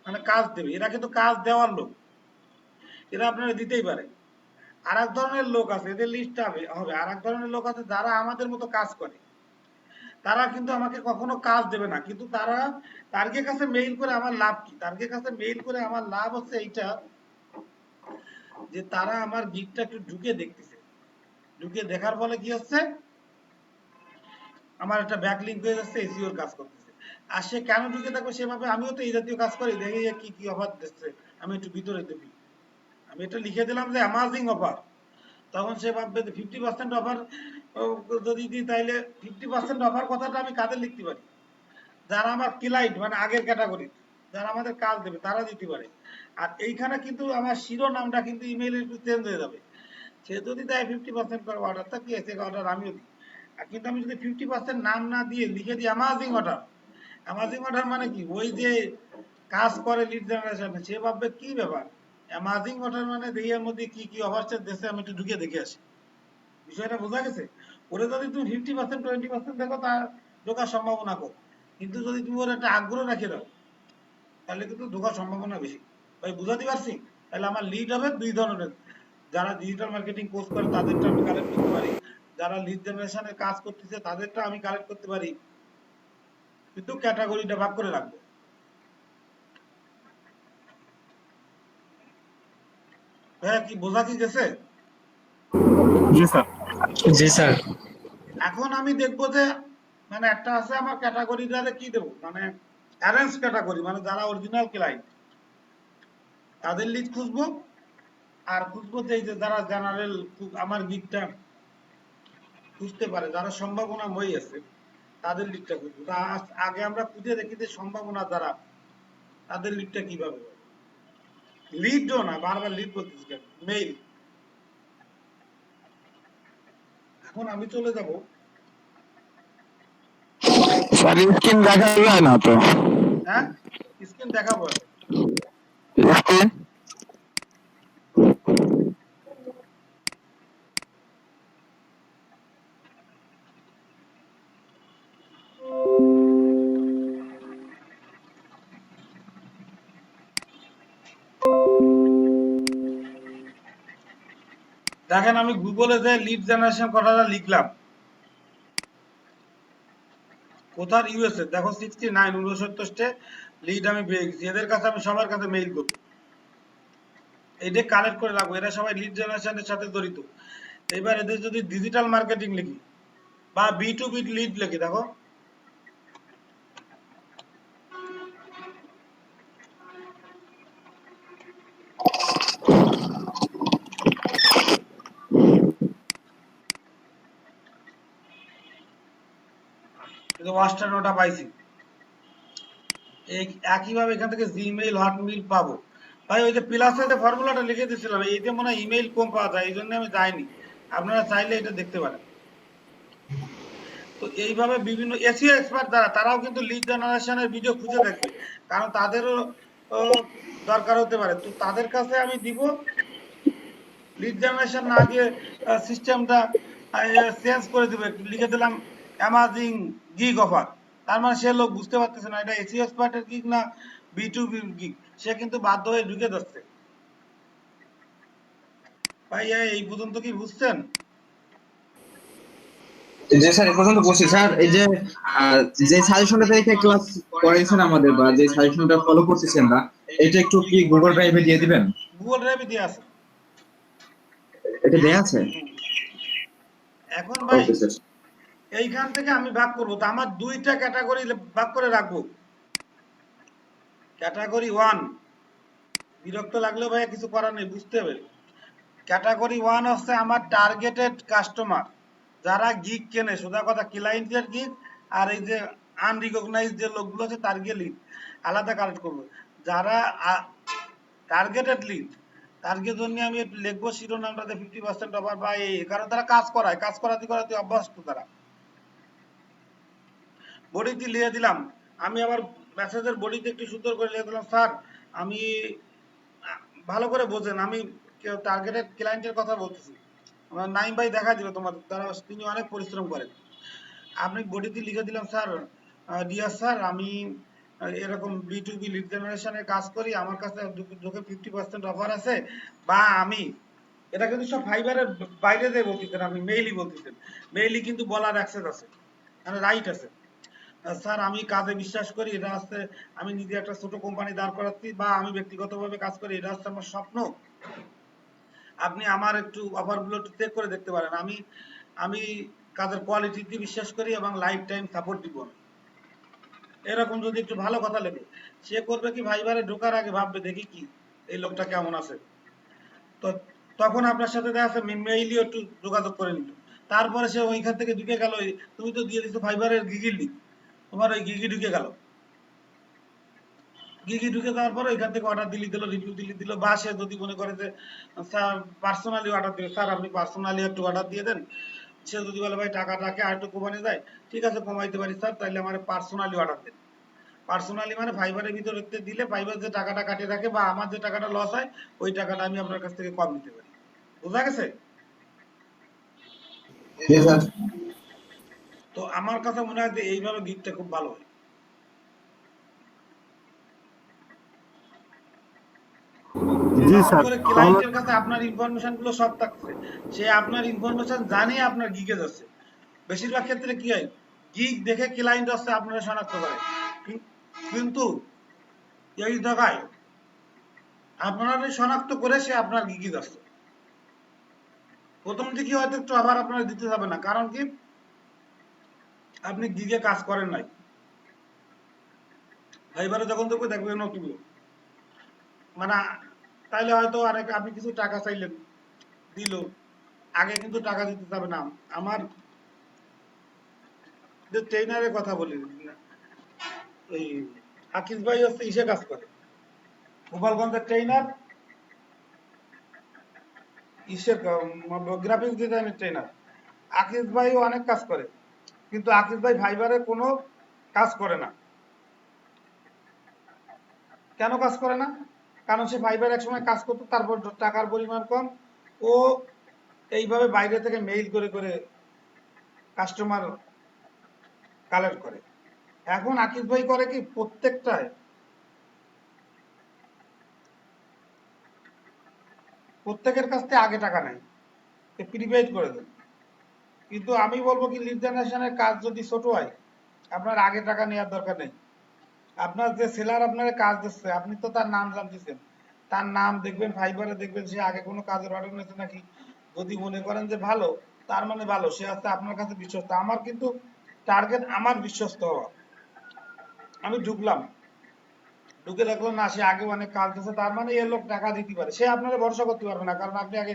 মানে কাজ দেবে। এরা কিন্তু কাজ দেওয়ার লোক, এরা আপনারা দিতেই পারে। আর এক ধরনের লোক আছে, এদের লিস্টটা হবে। আর এক ধরনের লোক আছে যারা আমাদের মতো কাজ করে, তারা কিন্তু আমাকে কখনো কাজ দেবে না, কিন্তু তারা টার্গেট কাছে মেইল করে। আমার লাভ কি? টার্গেট কাছে মেইল করে আমার লাভ হচ্ছে এইটা, যে তারা আমার গিগটা একটু ঢুকে দেখতেছে। ঢুকে দেখার ফলে কি হচ্ছে, আমার একটা ব্যাকলিঙ্ক হয়ে যাচ্ছে, এসইওর কাজ করতেছে। আর সে কেন ঢুকে থাকবে সেভাবে? আমিও তো এই জাতীয় কাজ করি, দেখি কি কি অফার দিচ্ছে, আমি একটু ভিতরে দেখি। আমি এটা লিখে দিলাম যে অ্যামাজিং অফার, তখন সে ভাববে 50% অফার যদি দিই, তাইলে 50% অফার কথাটা আমি কাদের লিখতে পারি? যারা আমার ক্লায়েন্ট, মানে আগের ক্যাটাগরি, যারা আমাদের কাজ দেবে তারা দিতে পারে। আর এইখানে কিন্তু আমার শিরোনামটা কিন্তু ইমেইলে একটু চেঞ্জ হয়ে যাবে। সে যদি দেয় 50% করে অর্ডারটা, কি আছে অর্ডার আমিও দিই। আর কিন্তু আমি যদি 50% নাম না দিয়ে লিখে দিই অ্যামাজিং অর্ডার, অ্যামাজিং অর্ডার মানে কি? ওই যে কাজ করে লিড জেনারেশনে, সে ভাববে কি ব্যাপার, অ্যামাজিং অর্ডার মানে দেখি এর মধ্যে কি কি অফার দেশে, আমি একটু ঢুকে দেখে আসি। বিষয়টা বোঝা গেছে? ওরে যদি তুমি 50% 20% দেখো, তার ঢোকার সম্ভাবনা কম। কিন্তু যদি তুমি ওর একটা আগ্রহ রেখে দাও, তাহলে কিন্তু ঢোকার সম্ভাবনা বেশি। ভাই বুঝাতে পারছি? তাহলে আমার লিড হবে দুই ধরনের। যারা ডিজিটাল মার্কেটিং কোর্স করে তাদেরটা আমি কালেক্ট করতে পারি, যারা লিড জেনারেশনের কাজ করতেছে তাদেরটা আমি কালেক্ট করতে পারি, কিন্তু ক্যাটাগরিটা ভাগ করে রাখবো। ভাইয়া কি বোঝা কি গেছে? জি স্যার। জি স্যার। এখন আমি দেখবো যে, মানে একটা আছে আমার ক্যাটাগরি, যারা কি দেবো, মানে অ্যারেঞ্জ ক্যাটাগরি, মানে যারা অরিজিনাল ক্লায়েন্ট তাদের লিড খুঁজবো। আর খুঁজবো যে এই যে যারা জেনারেল আমার গিগটা খুঁজতে পারে, যারা সম্ভাবনাময়ী আছে তাদের লিডটা খুঁজবো। তা আগে আমরা খুঁজে দেখি যে সম্ভাবনা যারা, তাদের লিডটা কিভাবে হবে। লিডও না, বারবার লিড বলতেছি কেন, মেইল। এখন আমি চলে যাব, স্যার স্ক্রিন দেখা যায় না তো। হ্যাঁ স্ক্রিন দেখাবো। স্ক্রিন দেখেন আমি গুগলে যে লিড জেনারেশন কথাটা লিখলাম, কোথার ইউএসএ দেখো 69 লিড আমি পেয়ে গেছি। এদের কাছে আমি সবার কাছে মেইল করব, এইটা কালেক্ট করে রাখবো। এরা সবাই লিড জেনারেশনের সাথে জড়িত। এবার এদের যদি ডিজিটাল মার্কেটিং লিখি বা B2B লিড লিখি, দেখো ওটা পাইছি। একইভাবে এখান থেকে জিমেইল, হটমেইল পাবো। ভাই ওই যে প্লাসের যে ফর্মুলাটা লিখে দিয়েছিলাম, এইটা মনে হয় ইমেইল কম পাওয়া যায়, এই জন্য আমি যাইনি। আপনারা চাইলে এটা দেখতে পারেন। তো এইভাবে বিভিন্ন এসইও এক্সপার্ট যারা, তারাও কিন্তু লিড জেনারেশনের ভিডিও খুঁজে দেখবে, কারণ তাদেরও দরকার হতে পারে। তো তাদের কাছে আমি দিব, লিড জেনারেশন না দিয়ে সিস্টেমটা চেঞ্জ করে দিবে, লিখে দিলাম অ্যামাজিং গিগ অফার। তার মানে সে লোক বুঝতে পারতেছে না এটা এসইও এক্সপার্টের গিগ না B2B গিগ, সে কিন্তু বাধ্য হয়ে ঢুকে যাচ্ছে। ভাই এই পর্যন্ত কি বুঝছেন? যে স্যার এই পর্যন্ত বসে স্যার, এই যে যে সাজেশনটা থেকে ক্লাস করাইছেন আমাদের, বা যে সাজেশনটা ফলো করতেছেন না, এটা একটু কি গুগল ড্রাইভে দিয়ে দিবেন? গুগল ড্রাইভে দিয়ে আছে। এটা দেয়া আছে? এখন ভাই ওকে স্যার। এইখান থেকে আমি ভাগ করব, তো আমার দুইটা ক্যাটাগরি ভাগ করে রাখবো। ক্যাটাগরি 1, বিরক্ত লাগলেও ভাই কিছু করার নেই, বুঝতে হবে। ক্যাটাগরি 1 হচ্ছে আমার টার্গেটেড কাস্টমার, যারা গিগ কেনে, সোজা কথা ক্লায়েন্টের গিগ, আর এই যে আনরিকগনাইজ যে লোকগুলো আছে তার গিয়ে লিড আলাদা কালেক্ট করবো। যারা টার্গেটেড লিড, তারকে জন্য আমি লিখবো শিরোনামটাতে 50% অফার বা এই, কারণ তারা কাজ করায়, কাজ করাতে করাতে অভ্যস্ত তারা। বডিতে লিখে দিলাম, আমি আবার মেসেজের বডিতে একটু সুন্দর করে লিখে দিলাম, স্যার আমি ভালো করে বোঝেন, আমি টার্গেটেড ক্লায়েন্টের কথা বলতেছি। আমার নাইম ভাই দেখা দিল তোমাদের, তারা তিনি অনেক পরিশ্রম করেন। আপনি বডিতে লিখে দিলাম, স্যার ডিয়ার স্যার আমি এরকম B2B লিড জেনারেশনের কাজ করি, আমার কাছে ঢুকে 50% অফার আছে, বা আমি, এটা কিন্তু সব ফাইবারের বাইরে দিয়ে বলতেছেন, আপনি মেইলই বলতেছেন, মেইলই কিন্তু বলার অ্যাক্সেস আছে, মানে রাইট আছে। স্যার আমি কাজে বিশ্বাস করি, এটা হচ্ছে আমি নিজে একটা ছোট কোম্পানি দাঁড় করাচ্ছি, বা আমি ব্যক্তিগতভাবে কাজ করি, এটা হচ্ছে আমার স্বপ্ন, আপনি আমার একটু অফারগুলো একটু চেক করে দেখতে পারেন। আমি কাজের কোয়ালিটিতে বিশ্বাস করি এবং লাইফ টাইম সাপোর্ট দিব। এরকম যদি একটু ভালো কথা লেগে, সে করবে কি, ভাইবারে ঢোকার আগে ভাববে দেখি কি এই লোকটা কেমন আছে, তো তখন আপনার সাথে দেখা যাচ্ছে মেইলি একটু যোগাযোগ করে নিল, তারপরে সে ওইখান থেকে ঢুকে গেল, তুমি তো দিয়ে দিচ্ছ ফাইবারের গিগি লিঙ্ক, তোমার ওই গিগি ঢুকে গেল, গিগি ঢুকে যাওয়ার পরে এখান থেকে অর্ডার দিলি দিল, রিভিউ দিলি দিল, বা সে যদি মনে করে যে স্যার পার্সোনালি অর্ডার দিবে, স্যার আপনি পার্সোনালি একটু অর্ডার দিয়ে দেন, সে যদি বলে ভাই টাকাটাকে আর একটু কমানো যায়, ঠিক আছে কমাইতে পারি স্যার, তাইলে আমার পার্সোনালি অর্ডার দেন। পার্সোনালি মানে ফাইবারের ভিতরে দিলে ফাইবার যে টাকাটা কাটিয়ে রাখে, বা আমার যে টাকাটা লস হয় ওই টাকাটা আমি আপনার কাছ থেকে কম নিতে পারি। বোঝা গেছে? জি স্যার। তো আমার কাছে মনে হয় যে এইভাবে গিগটা খুব ভালো হয়। জি কারণ স্যার, করে তাহলে ক্লায়েন্টের কাছে আপনার ইনফরমেশন গুলো সব থাকছে, সে আপনার ইনফরমেশন জানিয়ে আপনার গিগে যাচ্ছে। বেশিরভাগ ক্ষেত্রে কি হয়, গিগ দেখে ক্লায়েন্ট আসছে আপনারা শনাক্ত করে, কিন্তু এই জায়গায় আপনারা শনাক্ত করে সে আপনার গিগে যাচ্ছে। প্রথম দিকে হয়তো একটু আবার আপনারা দিতে যাবে না, কারণ কি আপনি গিগে কাজ করেন নাই, এবারে যখন দেখবে দেখবে নতুন লোক, মানে তাইলে হয়তো আরেক আপনি কিছু টাকা চাইলেন দিল, আগে কিন্তু টাকা দিতে যাবে না। আমার যে ট্রেনারের কথা বলি, ওই আকিস ভাই হচ্ছে ইসে কাজ করে, গোপালগঞ্জের ট্রেনার, ইসের গ্রাফিক্স ডিজাইনের ট্রেনার। আকিস ভাইও অনেক কাজ করে, কিন্তু আকিস ভাই ফাইবারে কোনো কাজ করে না। কেন কাজ করে না? কারণ সে ফাইবার এক সময় কাজ করতো, তারপর টাকার পরিমাণ কম, ও এইভাবে বাইরে থেকে মেইল করে করে কাস্টমার কালেক্ট করে। এখন আকিস ভাই করে কি, প্রত্যেকের কাছ থেকে আগে টাকা নেয়, প্রিপেড করে দেন। কিন্তু আমি বলবো কি, লিড জেনারেশনের কাজ যদি ছোট হয়, আপনার আগে টাকা নেওয়ার দরকার নেই। আপনার যে সেলার আপনার কাজ দিচ্ছে, আপনি তো তার নাম জানতেছেন, তার নাম দেখবেন, ফাইবারে দেখবেন সে আগে কোনো কাজের অর্ডার নিয়েছে নাকি, যদি মনে করেন যে ভালো, তার মানে ভালো, সে হচ্ছে আপনার কাছে বিশ্বস্ত। আমার কিন্তু টার্গেট আমার বিশ্বস্ত হওয়া। আমি ঢুকলাম, ঢুকে দেখলো না সে আগে অনেক কাজ দিচ্ছে, তার মানে এর লোক টাকা দিতে পারে, সে আপনারা ভরসা করতে পারবে না, কারণ আপনি আগে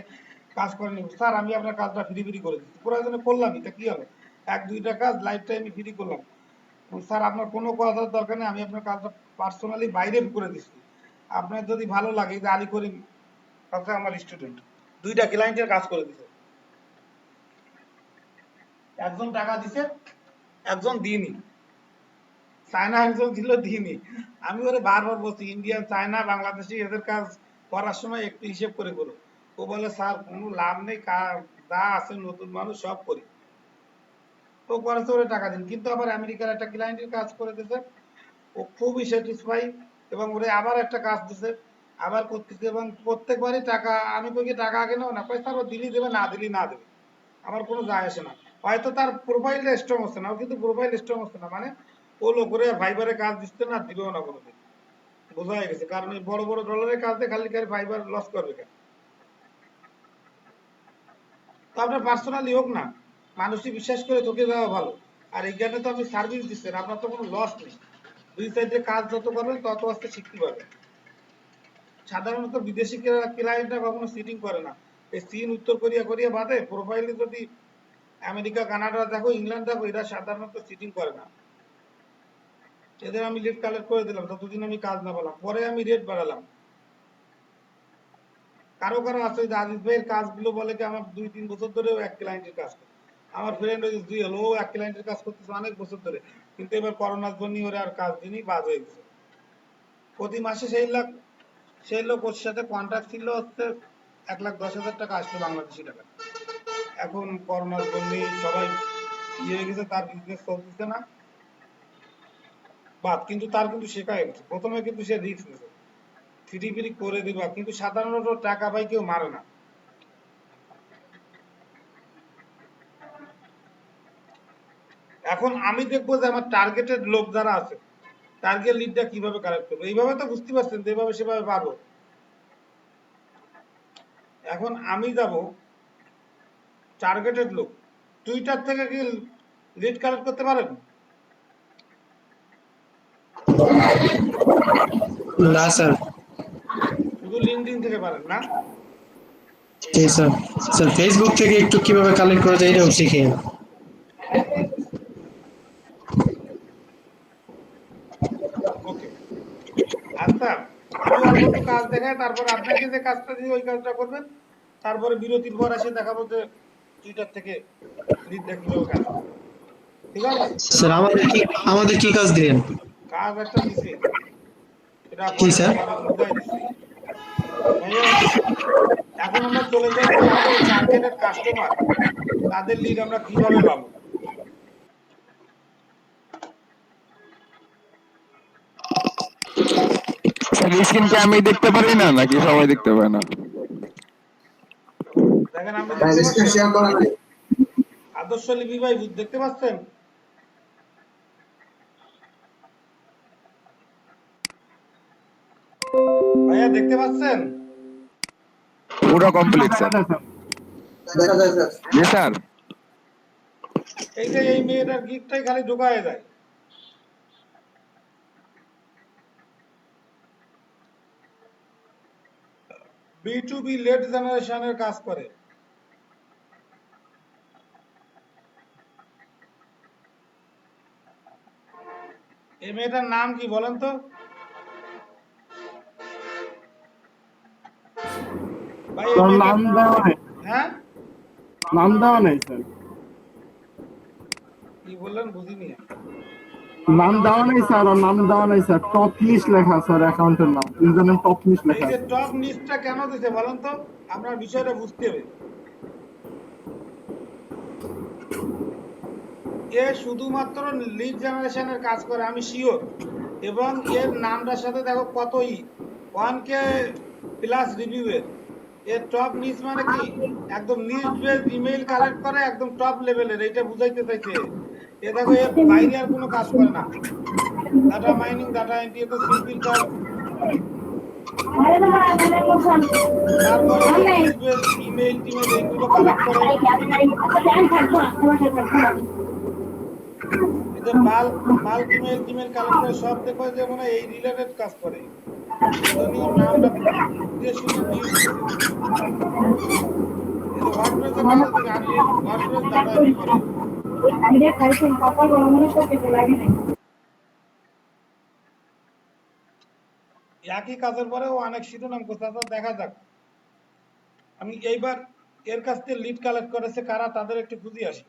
কাজ করে নিব, স্যার আমি আপনার কাজটা ফ্রি ফ্রি করে দিচ্ছি, প্রয়োজনে করলামই, তা কি হবে, 1-2টা কাজ লাইফ টাইমে ফ্রি করলাম, স্যার আপনার কোনো কথার দরকার নেই, আমি আপনার কাজটা পার্সোনালি বাইরে করে দিচ্ছি, আপনার যদি ভালো লাগে, যে আলী করিম হচ্ছে আমার স্টুডেন্ট, 2টা ক্লায়েন্টের কাজ করে দিছে, একজন টাকা দিছে, একজন দিইনি, চায়না একজন দিল দিইনি। আমি ওরে বারবার বলছি, ইন্ডিয়ান, চায়না, বাংলাদেশি এদের কাজ করার সময় একটু হিসেব করে করো। ও বলে স্যার কোনো লাভ নেই, যা আছে নতুন মানুষ সব করি। ও করেছে, ওরে টাকা দিন, কিন্তু আবার আমেরিকার একটা ক্লায়েন্টের কাজ করে দিয়েছে, ও খুবই স্যাটিসফাই, এবং ওরে আবার একটা কাজ দিছে, আবার করতেছে, এবং প্রত্যেকবারই টাকা, আমি কই কি টাকা আগে নাও না, পয়সা ও দিলি দেবে, না দিলি না দেবে, আমার কোনো যায় আসে না। হয়তো তার প্রোফাইলটা স্ট্রং হচ্ছে না, ও কিন্তু প্রোফাইল স্ট্রং হচ্ছে না, মানে ও লোকের ভাইবারে কাজ দিচ্ছে না, দিবেও না কোনোদিন, বোঝা হয়ে গেছে। কারণ এই বড় বড় ডলারের কাজ দিয়ে খালি ফাইবার লস করবে কেন? তো আপনার পার্সোনালি হোক না, মানুষই বিশ্বাস করে ঠকে দেওয়া ভালো। আর এখানে তো আপনি সার্ভিস দিচ্ছেন, আপনার তো কোনো লস নেই। দুই সাইডে কাজ যত করবেন তত আস্তে শিখতে পারবেন। সাধারণত বিদেশি ক্লায়েন্টরা কখনো সিটিং করে না। এই চীন, উত্তর কোরিয়া কোরিয়া বাদে প্রোফাইলে যদি আমেরিকা, কানাডা দেখো, ইংল্যান্ড দেখো, এরা সাধারণত সিটিং করে না। এদের আমি লিড কালেক্ট করে দিলাম, ততদিন আমি কাজ না পেলাম, পরে আমি রেট বাড়ালাম। কারো কারো আছে যে আজিজ ভাইয়ের কাজগুলো বলে কি আমার 2-3 বছর ধরেও এক ক্লায়েন্টের কাজ করে। আমার ফ্রেন্ড ওই জুয়েল, ও এক ক্লায়েন্টের কাজ করতেছে অনেক বছর ধরে, কিন্তু এবার করোনার জন্য ওরা আর কাজ দিনই বাদ হয়ে গেছে। প্রতি মাসে সেই লোক ওর সাথে কন্ট্রাক্ট ছিল হচ্ছে 1,10,000 টাকা আসতো বাংলাদেশি টাকা। এখন করোনার জন্য সবাই ইয়ে হয়ে গেছে, তার বিজনেস চলতেছে না বাদ, কিন্তু তার কিন্তু শেখা হয়ে গেছে। প্রথমে কিন্তু সে রিস্ক নিয়েছে, ফিরি করে দিবা, কিন্তু সাধারণত টাকা পাই কেউ মারে না। এখন আমি দেখবো যে আমার টার্গেটেড লোক যারা আছে, টার্গেট লিডটা কিভাবে কালেক্ট করবো। এইভাবে তো বুঝতে পারছেন, যেভাবে সেভাবে পারবো। এখন আমি যাব টার্গেটেড লোক। টুইটার থেকে কি লিড কালেক্ট করতে পারেন? না স্যার। শুধু লিঙ্কডইন থেকে পারেন না? জি স্যার। স্যার ফেসবুক থেকে একটু কিভাবে কালেক্ট করা যায় এটাও শিখিয়ে। ওকে, আচ্ছা, আমি অল্প একটু কাজ দেখাই, তারপর আপনাকে যে কাজটা দিয়ে ওই কাজটা করবেন, তারপরে বিরতির পর এসে দেখাবো যে টুইটার থেকে লিডটা কিভাবে কাজ করবে। ঠিক আছে স্যার আমাদের কি কাজ দিলেন? কাজ একটা দিছি, এটা কি স্যার? বুঝাই দিছি। এখন আমরা চলে যাই যে আমাদের টার্গেটেড কাস্টমার, তাদের লিড আমরা কিভাবে পাবো। স্ক্রিন কি আমি দেখতে পারি না নাকি সবাই দেখতে পায় না? দেখেন আপনি শেয়ার করা নাই। আদর্শ লিপি ভাই দেখতে পাচ্ছেন? ভাইয়া দেখতে পাচ্ছেন? পুরো কমপ্লিট স্যার। দেখা যায় স্যার। জি স্যার। এই যে এই মেয়েটার গিকটাই খালি ঢোকায় যায়। B2B লেট জেনারেশনের কাজ করে। এই মেয়েটার নাম কি বলেন তো? ভাই এই নাম মেয়েটার দেওয়া নেই, হ্যাঁ নাম দেওয়া নেই স্যার, কি বললেন বুঝিনি। নাম দেওয়া নেই স্যার, আর নাম দেওয়া নেই স্যার, টপ লিস্ট লেখা স্যার, অ্যাকাউন্টের নাম ইউজার নেম টপ লিস্ট এই লেখা। যে টপ লিস্টটা কেন দিতে বলেন তো, আপনার বিষয়টা বুঝতে হবে। এ শুধুমাত্র লিড জেনারেশনের কাজ করে, আমি শিওর। এবং এর নামটার সাথে দেখো কতই 1K প্লাস রিভিউ এর টপ নিচ মানে কি একদম নিচ বেস ইমেইল কালেক্ট করে একদম টপ লেভেলের, এটা বুঝাইতে চাইছে। এ দেখো এর বাইরে আর কোনো কাজ করে না, ডাটা মাইনিং, ডাটা এন্ট্রি, তো সিম্পল কাজ। তারপরে নিচ বেস ইমেইল টিমেল এইগুলো কালেক্ট করে। এদের বাল্ক ইমেল কালেক্ট করে সব দেখো যে মনে এই রিলেটেড কাজ করে। এজন্য নামটা দিয়ে শুনে দিয়ে ওয়ার্ডপ্রেসে কাজ করে, আর ওয়ার্ডপ্রেস ডাটা এন্ট্রি করে। একই কাজের পরেও অনেক শিরোনাম কোথাও দেখা যাক। আমি এইবার এর কাছ থেকে লিড কালেক্ট করেছে কারা, তাদের একটু খুঁজে আসি।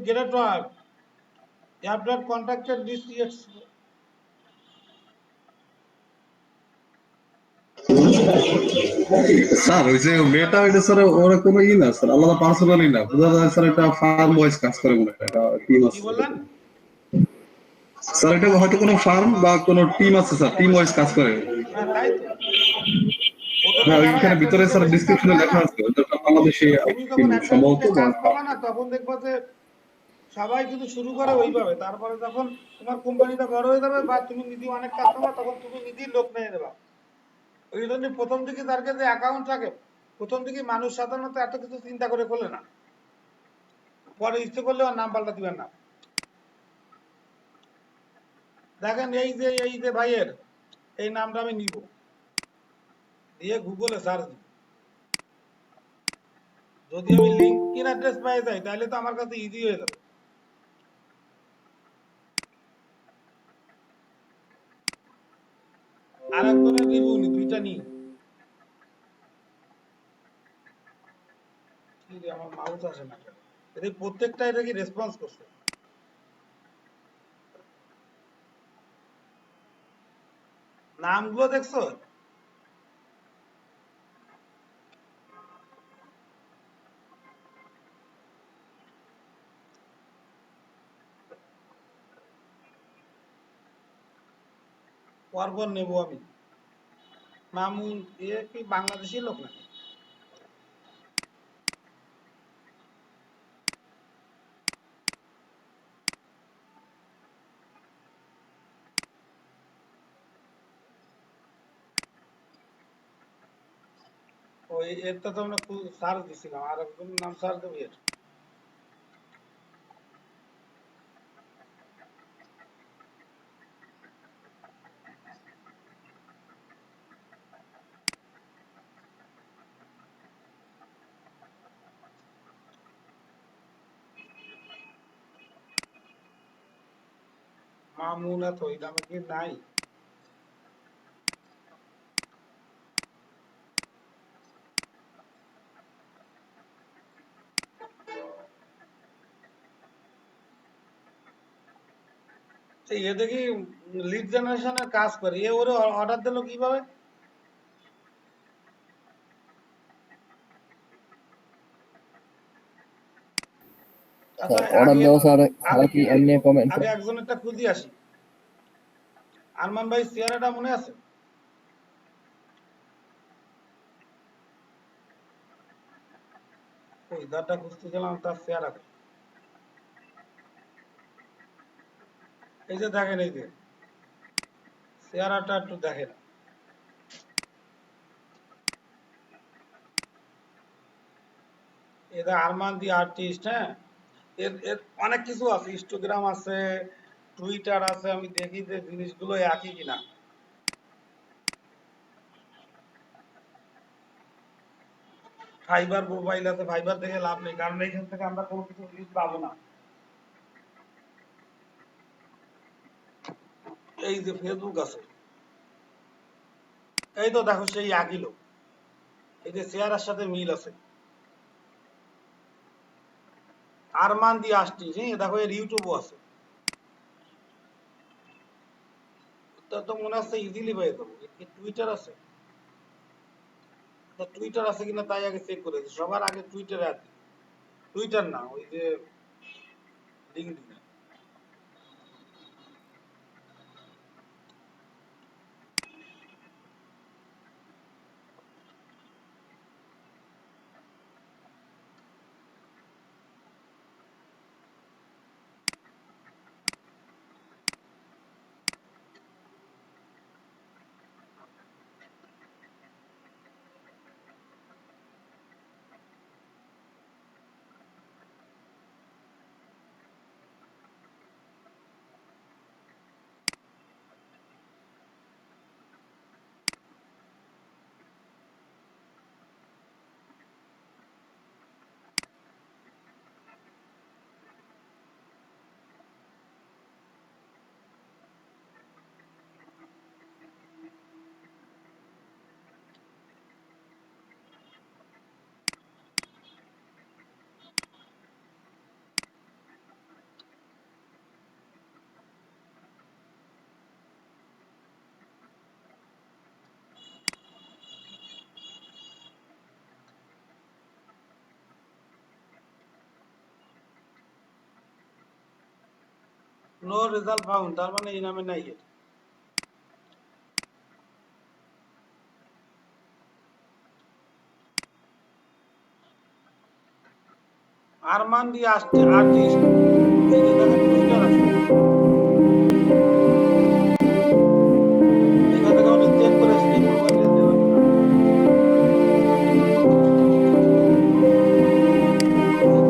Get work. You have not contacted this yet. Sir ওই যে মেয়েটা ওইটা স্যার ওরা কোনো ই না স্যার, আলাদা পার্সোনালি না, বোঝা যায় স্যার এটা ফার্ম ওয়াইজ কাজ করে মনে হয়, এটা টিম আছে। কি বললেন স্যার এটা হয়তো কোনো ফার্ম বা কোনো টিম আছে স্যার, টিম ওয়াইজ কাজ করে। না তাই তো হ্যাঁ ওইখানে ভিতরে স্যার ডেসক্রিপশনে লেখা আছে ওটা বাংলাদেশে তুমি যখন একটা সম্ভবত কাজ পাবা না, তখন দেখবো যে সবাই কিন্তু শুরু করে ওইভাবে, তারপরে যখন তোমার কোম্পানিটা বড় হয়ে যাবে বা তুমি নিজে অনেক কাস্টমার, তখন তুমি নিজেই লোক নিয়ে নেবা। ওই জন্য প্রথম দিকে তার কাছে অ্যাকাউন্ট থাকে, প্রথম দিকে মানুষ সাধারণত এত কিছু চিন্তা করে খোলে না, পরে ইচ্ছে করলে আর নাম পাল্টা দিবেন না। দেখেন এই যে ভাইয়ের এই নামটা আমি নিব, দিয়ে গুগলে সার্চ দিব, যদি আমি লিঙ্কইন অ্যাড্রেস পেয়ে যাই তাহলে তো আমার কাছে ইজি হয়ে যাবে। আর একজনের রিভিউ নি, দুইটা নি। কি রে, আমার মাউস আসে না, এটা প্রত্যেকটা এটা কি রেসপন্স করছে? নামগুলো দেখছো? পরপর নেব আমি। মামুন, এ কি বাংলাদেশি লোক নাকি? ওই এরটা তো আমরা সার্চ দিছিলাম, আর একজনের নাম সার্চ দেবো এর। মামুন এত ওই নামে কি নাই? এ দেখি লিড জেনারেশনের কাজ করে, এ ওরে অর্ডার দিল কিভাবে? আচ্ছা, অর্ডার আগে দেওয়া ছাড়া আগে ছাড়া কি এমনি কমেন্ট? আগে একজনেরটা খুঁজি আসি। আরমান ভাই চেহারাটা মনে আছে? ওই দাঁড়টা খুঁজতেছিলাম, তার চেহারা কই? এই যে দেখেন, এই যে চেহারাটা একটু দেখেন, এটা আরমান দি আর্টিস্ট। হ্যাঁ, এর এর অনেক কিছু আছে, ইনস্টাগ্রাম আছে, টুইটার আছে, আমি দেখি যে জিনিসগুলো একই কিনা। ফাইবার প্রোফাইল আছে, ফাইবার দেখে লাভ নেই, কারণ এইখান থেকে আমরা কোনো কিছু লিড পাবো না। এই যে ফেসবুক আছে, এই তো দেখো সেই একই লোক, এই যে চেহারার সাথে মিল আছে, আরমান দি আর্টিস্ট। হ্যাঁ, দেখো এর ইউটিউবও আছে, তা তো মনে হচ্ছে ইজিলি পেয়ে যাবো। এর কি টুইটার আছে? তা টুইটার আছে কিনা তাই আগে চেক করেছি, সবার আগে টুইটারে আছে। টুইটার না, ওই যে লিঙ্কডইন। নো রেজাল্ট ফাউন্ড, তার মানে এই নামে নাই এর। আরমান দি আর্টিস্ট, এই যে দেখেন টুইটার আছে, এখান থেকে উনি চেক করেছেন এই প্রোফাইল দেবেন না,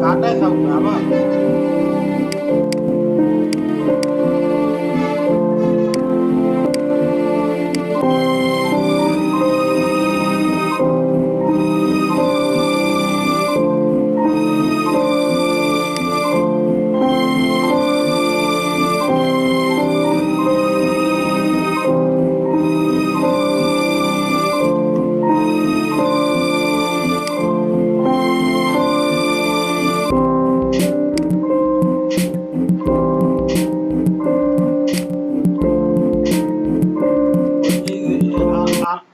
কাটায় সাউন্ড আবার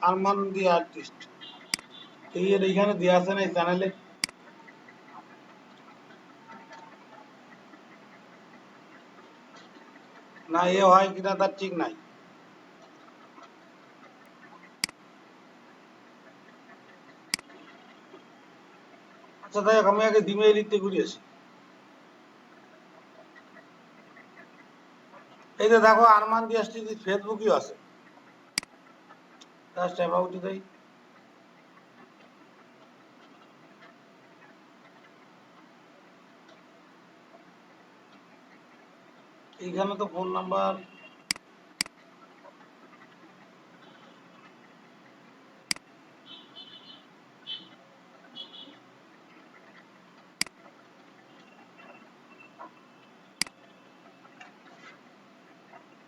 আরমান দি আর্টিস্ট, এই এর এইখানে দেওয়া আছে না এই চ্যানেলে, না এ হয় কিনা তার ঠিক নাই। আচ্ছা তাই আমি আগে জিমেইল লিখতে ঘুরে আসি। এই যে দেখো আরমান দি আর্টিস্ট ফেসবুকই আছে, জাস্ট অ্যাবাউট দেই, এইখানে তো ফোন নাম্বার,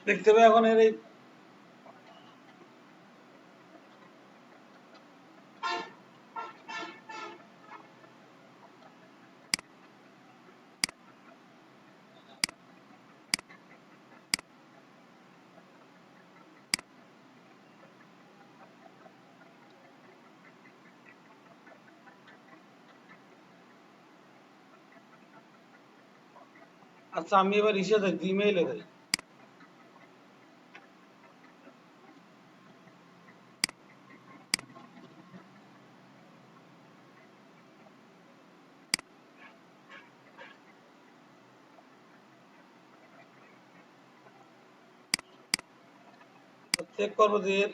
দেখতে হবে এখন এর এই আচ্ছা আমি এবার ইসে দেই, জিমেইলে দেই, চেক করবো যে এর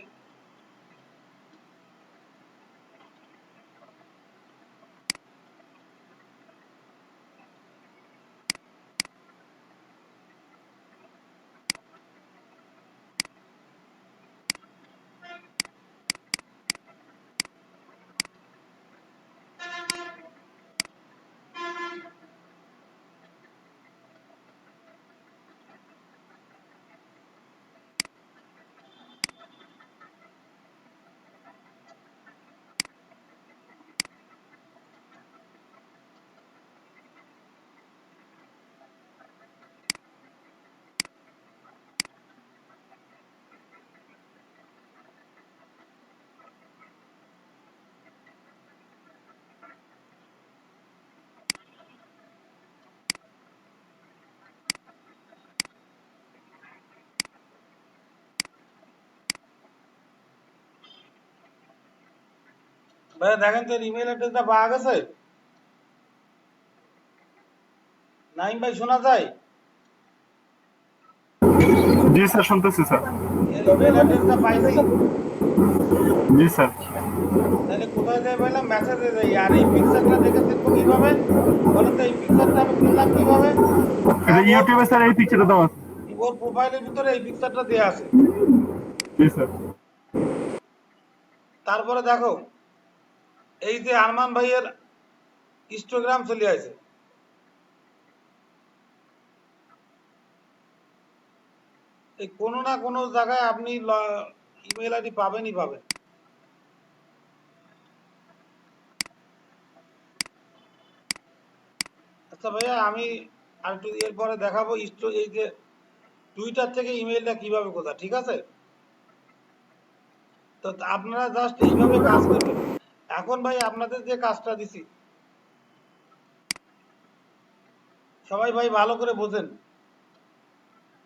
ভাইয়া দেখেন তো ইমেল অ্যাড্রেসটা পাওয়া গেছে? নাইম ভাই শোনা যায়? জি স্যার, শুনতেছি স্যার। এর ইমেল অ্যাড্রেসটা পাইছি, জি স্যার। তাহলে কোথায় যাই বললাম, মেসেজে যাই, আর এই পিকচারটা দেখে দেখবো কিভাবে বলেন তো, এই পিকচারটা আমি খুললাম কিভাবে? এটা ইউটিউবে স্যার এই পিকচারটা দেওয়া আছে। ওর প্রোফাইলের ভিতরে এই পিকচারটা দেয়া আছে। জি স্যার। তারপরে দেখো এই যে আরমান ভাইয়ের ইনস্টাগ্রাম চলে আছে, এই কোনো না কোনো জায়গায় আপনি ইমেল আইডি পাবেনই পাবেন। আচ্ছা ভাইয়া আমি আর একটু এরপরে দেখাবো এই যে টুইটার থেকে ইমেলটা কিভাবে কোথা, ঠিক আছে? তো আপনারা জাস্ট এইভাবে কাজ করবেন। এখন ভাই আপনাদের যে কাজটা দিছি সবাই ভাই ভালো করে বোঝেন,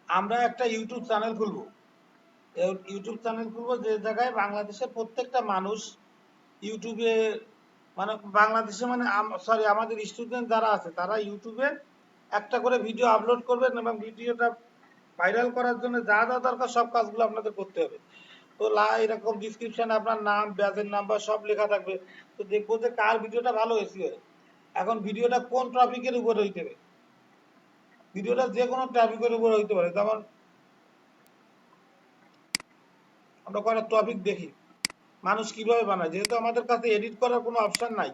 আমরা একটা ইউটিউব চ্যানেল খুলবো, ইউটিউব চ্যানেল খুলবো যে জায়গায় বাংলাদেশের প্রত্যেকটা মানুষ ইউটিউবে মানে বাংলাদেশে মানে সরি আমাদের স্টুডেন্ট যারা আছে তারা ইউটিউবে একটা করে ভিডিও আপলোড করবেন এবং ভিডিওটা ভাইরাল করার জন্য যা যা দরকার সব কাজগুলো আপনাদের করতে হবে। তো এরকম ডিসক্রিপশনে আপনার নাম, ব্যাচের নাম্বার সব লেখা থাকবে। তো দেখবো যে কার ভিডিওটা ভালো হয়েছে। এখন ভিডিওটা কোন টপিকের উপর হইতে হবে, ভিডিওটা যে কোনো টপিকের উপর হইতে পারে। যেমন আমরা কয়েকটা টপিক দেখি মানুষ কিভাবে বানায়, যেহেতু আমাদের কাছে এডিট করার কোনো অপশন নাই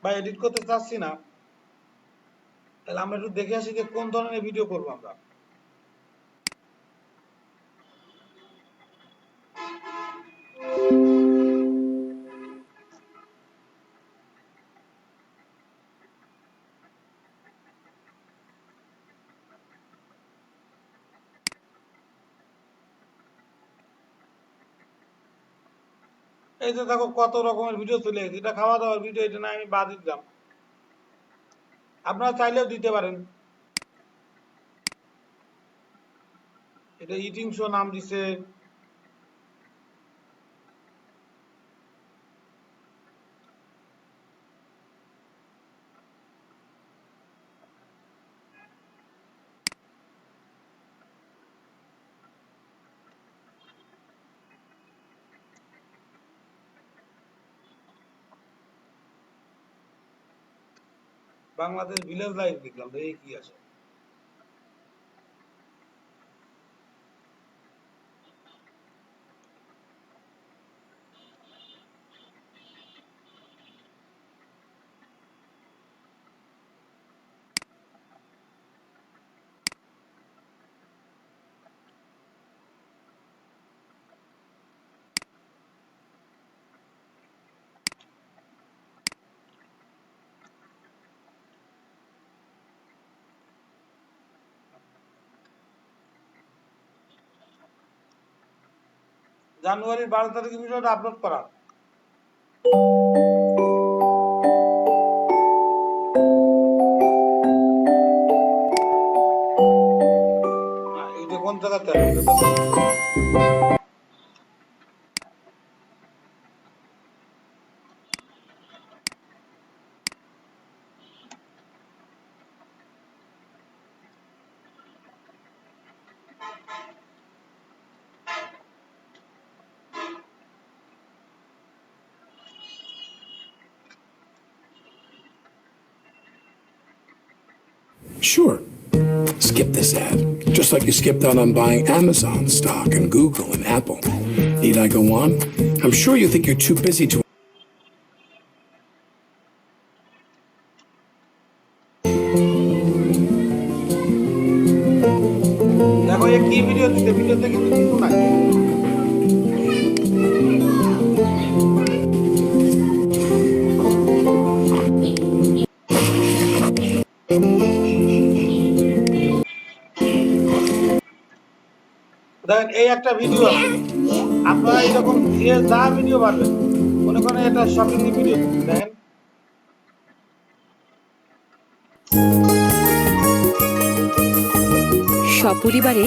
বা এডিট করতে চাচ্ছি না, তাহলে আমরা একটু দেখে আসি যে কোন ধরনের ভিডিও করবো আমরা। এই যে দেখো কত রকমের ভিডিও চলে গেছে, এটা খাওয়া দাওয়ার ভিডিও, এটা না আমি বাদ দিলাম, আপনারা চাইলেও দিতে পারেন। এটা ইটিং শো নাম দিছে, বাংলাদেশ ভিলেজ লাইফ দেখলাম, দেখি কি আছে। জানুয়ারির 12 তারিখে ভিডিওটা আপলোড করা। এটা কোন জায়গাতে Sure. Skip this ad. Just like you skipped out on buying Amazon stock and Google and Apple. Need I go on? I'm sure you think you're too busy to. দেখো এই কি ভিডিও দিতে, ভিডিওতে কিন্তু কিছু নাই। দেখেন এই একটা ভিডিও আছে, আপনারা এরকম যে যা ভিডিও পারবেন মনে করেন এটা শপিং ভিডিও দেখেন, সপরিবারে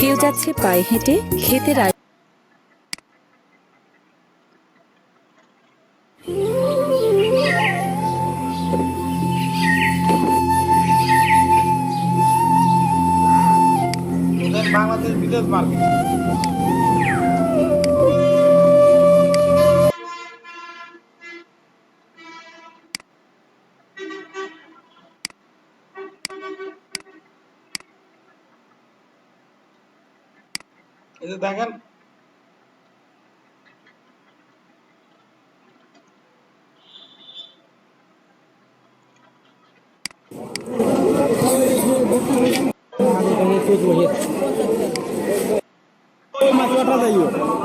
কেউ যাচ্ছে পায়ে হেঁটে খেতে বাংলাদেশ ভিলেজ মার্কেট। এই যে দেখেন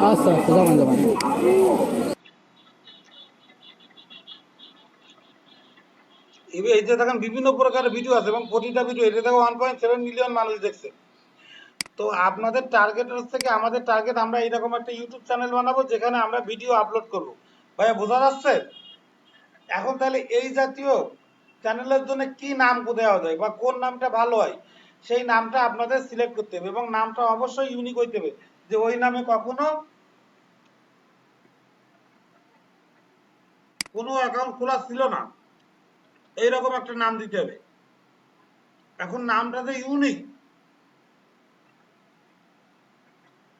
আচ্ছা আচ্ছা যাবেন যাবেন। এই যে দেখেন বিভিন্ন প্রকারের ভিডিও আছে এবং প্রতিটা ভিডিও এটা দেখো 1.7 মিলিয়ন মানুষ দেখছে। তো আপনাদের টার্গেট হচ্ছে কি, আমাদের টার্গেট আমরা এরকম একটা ইউটিউব চ্যানেল বানাবো যেখানে আমরা ভিডিও আপলোড করব। ভাইয়া বোঝা যাচ্ছে? এখন তাহলে এই জাতীয় চ্যানেলের জন্য কি নাম দেওয়া যায় বা কোন নামটা ভালো হয় সেই নামটা আপনাদের সিলেক্ট করতে হবে এবং নামটা অবশ্যই ইউনিক হইতে হবে, যে ওই নামে কখনো কোনো অ্যাকাউন্ট খোলা ছিল না, এইরকম একটা নাম দিতে হবে। এখন নামটা তো ইউনিক,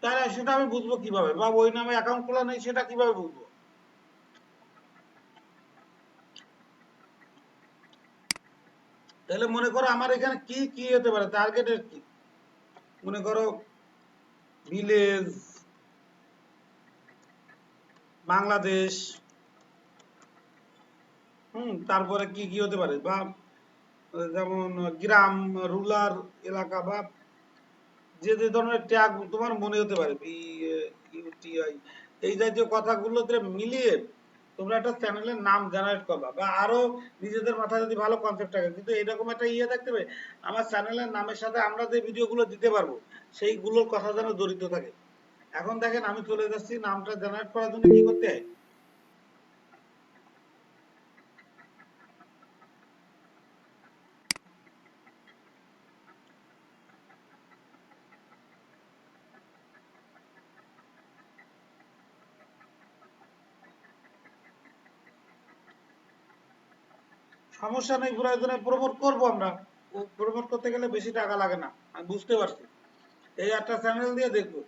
তাহলে সেটা আমি বুঝবো কিভাবে, বা ওই নামে অ্যাকাউন্ট খোলা নেই সেটা কিভাবে বুঝবো? তাহলে মনে করো আমার এখানে কি কি হতে পারে, টার্গেটের কি, মনে করো ভিলেজ, বাংলাদেশ, তারপরে কি কি হতে পারে, বা যেমন গ্রাম, রুরাল এলাকা, বা যে যে ধরনের ট্যাগ তোমার মনে হতে পারে, ইউটিআই, এই জাতীয় কথাগুলোতে মিলিয়ে তোমরা একটা চ্যানেলের নাম জেনারেট করবা, বা আরো নিজেদের মাথায় যদি ভালো কনসেপ্ট থাকে, কিন্তু এরকম একটা ইয়ে থাকতে হবে আমার চ্যানেলের নামের সাথে আমরা যে ভিডিওগুলো দিতে পারবো সেইগুলোর কথা যেন জড়িত থাকে। এখন দেখেন আমি চলে যাচ্ছি, নামটা জেনারেট করার জন্য কি করতে হয়, সমস্যা নেই, প্রয়োজনে প্রমোট করবো আমরা, প্রমোট করতে গেলে বেশি টাকা লাগে না, আমি বুঝতে পারছি। এই একটা চ্যানেল দিয়ে দেখবো,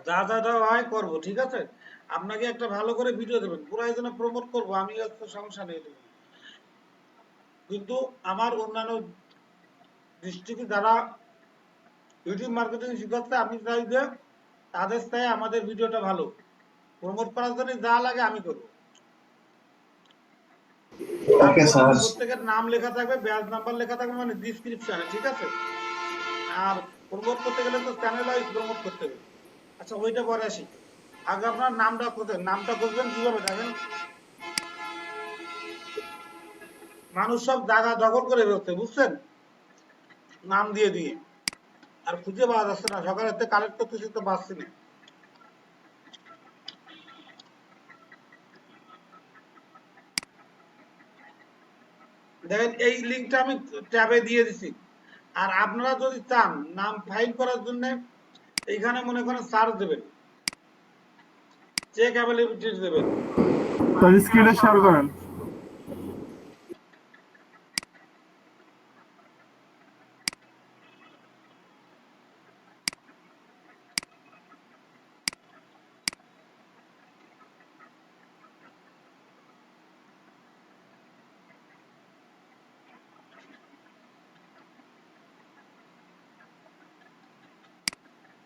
যা যা যা হয় করবো, ঠিক আছে। আপনাকে একটা ভালো করে ভিডিও দেবেন, প্রয়োজনে প্রমোট করবো, আমি একটা সমস্যা নেই দেবো, কিন্তু আমার অন্যান্য ডিস্ট্রিক্টে যারা ইউটিউব মার্কেটিং শিখাচ্ছে, আমি চাই যে তাদের চাই আমাদের ভিডিওটা ভালো, প্রমোট করার জন্য যা লাগে আমি করবো। প্রত্যেকের নাম লেখা থাকবে, ব্যাচ নাম্বার লেখা থাকবে, মানে ডিসক্রিপশনে, ঠিক আছে। আর প্রমোট করতে গেলে তো চ্যানেল ওয়াইজ প্রমোট করতে হবে। আচ্ছা ওইটা পরে আসি, আগে আপনার নামটা কোথায়, নামটা খুঁজবেন কিভাবে দেখেন, মানুষ সব জায়গা দখল করে ফেলছে বুঝছেন, নাম দিয়ে দিয়ে, আর খুঁজে পাওয়া যাচ্ছে না, সকালে কালেক্ট করতেছি তো পাচ্ছি না। দেখেন এই লিঙ্কটা আমি ট্যাবে দিয়ে দিছি, আর আপনারা যদি চান নাম ফাইল করার জন্য এইখানে মনে করেন সার্চ দেবেন, চেক অ্যাভেলেবিলিটি দেবেন, তাহলে স্ক্রিনে শেয়ার করেন।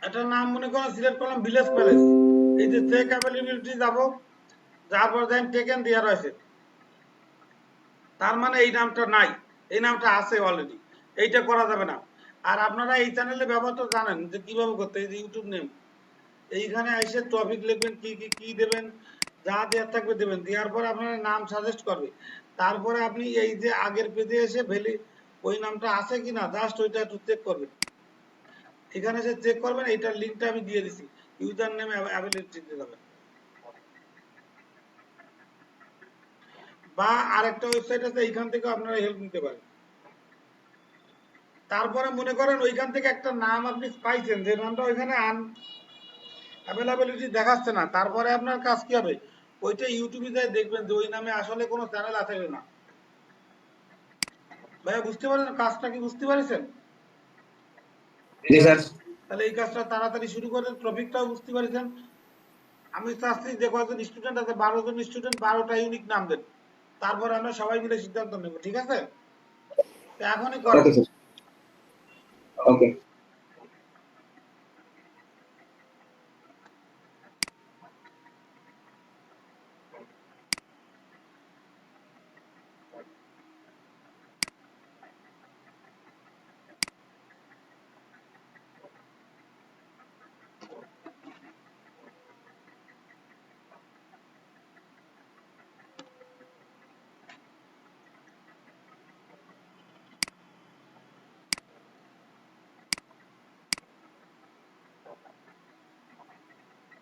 একটা নাম মনে করেন সিলেক্ট করলাম ভিলেজ প্যালেস, এই যে চেক অ্যাভেলেবিলিটি যাবো, যার পর দেখেন টেকেন দেওয়া রয়েছে, তার মানে এই নামটা নাই, এই নামটা আছে অলরেডি, এইটা করা যাবে না। আর আপনারা এই চ্যানেলে ব্যবহার তো জানেন যে কিভাবে করতে, এই যে ইউটিউব নেম, এইখানে এসে টপিক লিখবেন, কি কি কি দেবেন, যা দেওয়ার থাকবে দেবেন, দেওয়ার পরে আপনার নাম সাজেস্ট করবে, তারপরে আপনি এই যে আগের পেজে এসে ভ্যালি ওই নামটা আছে কিনা জাস্ট ওইটা একটু চেক করবেন, এখানে এসে চেক করবেন, এইটার লিঙ্কটা আমি দিয়ে দিছি, ইউজার নেম অ্যাভেলেবিলিটি যাবেন, বা আরেকটা ওয়েবসাইট আছে এইখান থেকে আপনারা হেল্প নিতে পারেন। তারপরে মনে করেন ওইখান থেকে একটা নাম আপনি পাইছেন, যে নামটা ওইখানে অ্যাভেলেবিলিটি দেখাচ্ছে না, তারপরে আপনার কাজ কি হবে, ওইটা ইউটিউবে যাই দেখবেন যে ওই নামে আসলে কোনো চ্যানেল আছে না। ভাইয়া বুঝতে পারেন কাজটা, কি বুঝতে পারছেন? তাহলে এই কাজটা তাড়াতাড়ি শুরু করেন, টপিকটাও বুঝতে পারছেন। আমি চাচ্ছি যে কয়েকজন স্টুডেন্ট আছে, 12 জন স্টুডেন্ট, 12টা ইউনিক নাম দেন, তারপরে আমরা সবাই মিলে সিদ্ধান্ত নেব, ঠিক আছে। এখনই করেন। ওকে।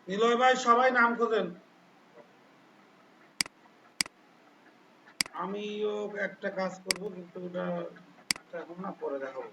নিলয় ভাই সবাই নাম খোঁজেন, আমিও একটা কাজ করব, কিন্তু ওটা এখন না, পরে দেখাবো।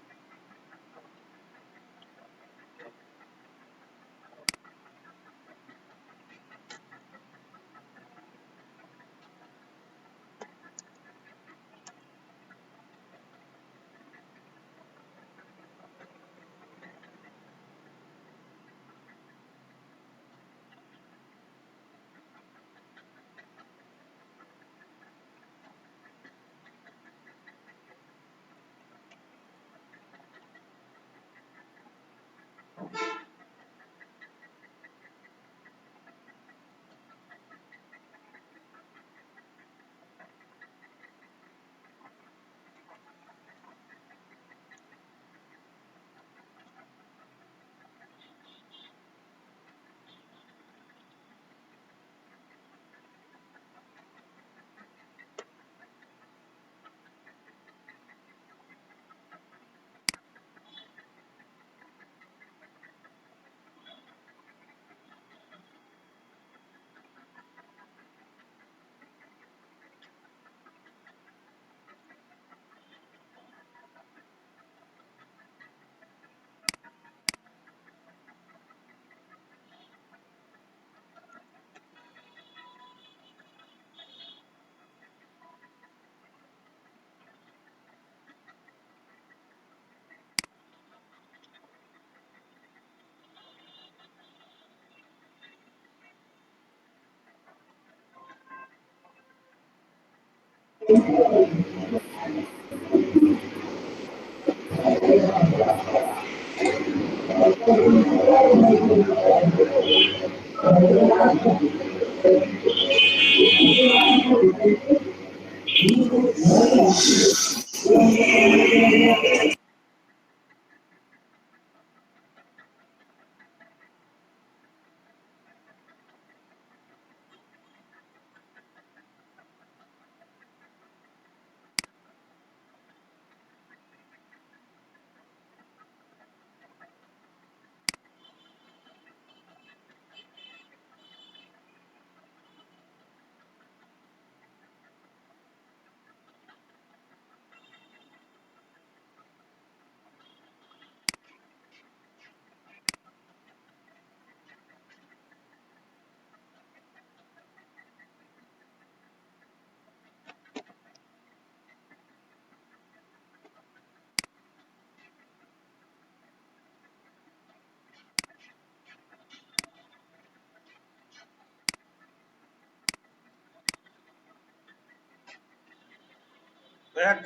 এক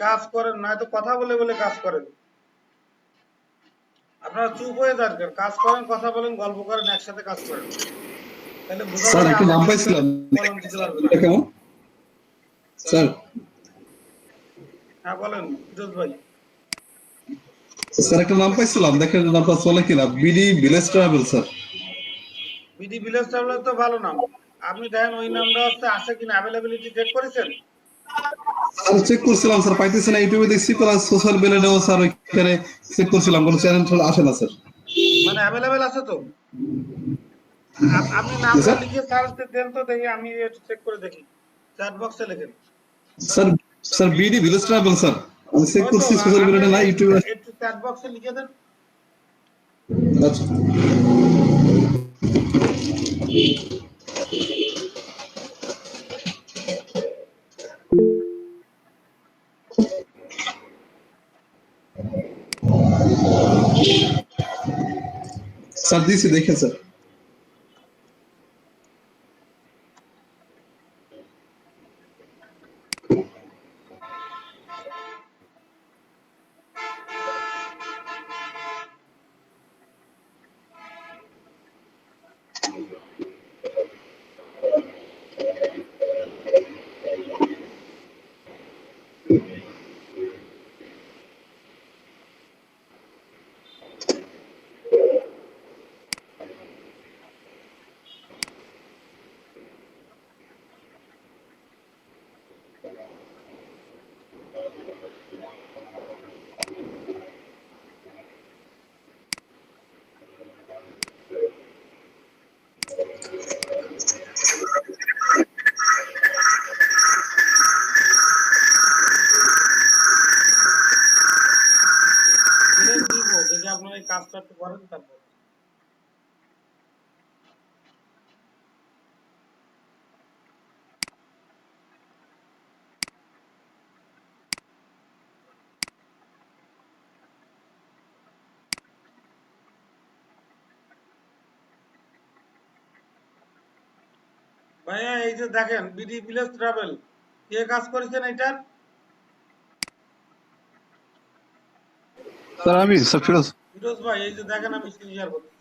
কাজ করেন, নয়তো কথা বলে বলে কাজ করেন। আপনারা চুপ হয়ে যান কেন? কাজ করেন, কথা বলেন, গল্প করেন, একসাথে কাজ করেন, তাহলে বোঝা স্যার যাবে একটা নাম আমাকে পাইছিলাম, কলম দিতে পারবে না। এটা কেমন স্যার? হ্যাঁ বলেন ফিরোজ ভাই। স্যার একটা নাম পাইছিলাম, দেখেন নামটা চলে কিনা, BD village travel sir. BD village traveller তো ভালো নাম। আপনি দেখেন ওই নামটা হচ্ছে আছে কিনা, অ্যাভেলেবিলিটি চেক করেছেন? স্যার চেক করছিলাম স্যার, পাইতেছি না, ইউটিউবে দেখছি প্লাস সোশ্যাল মিডিয়াতেও স্যার ওইখানে চেক করছিলাম, কোনো চ্যানেল আসে না স্যার। মানে অ্যাভেলেবেল আছে তো? আপনি জি নামটা স্যার। লিখে সার্চ দেন তো, দেখি আমি একটু চেক করে দেখি। চ্যাট বক্সে লেখেন। Sir sir BD village travel sir, আমি চেক ওই তো করছি সোশ্যাল আপনি মিডিয়াতে না, ইউটিউবে। একটু চ্যাট বক্সে লিখে দেন। আচ্ছা স্যার দিছি, দেখেন স্যার। দিলেন দিব, দেখি আপনারা এই কাজটা একটু করেন তারপর। ভাইয়া এই যে দেখেন বিডি ভিলেজ ট্রাভেল, কে কাজ করেছেন এটার? স্যার আমি স্যার ফিরোজ। ফিরোজ ভাই এই যে দেখেন আমি স্ক্রিন শেয়ার করছি।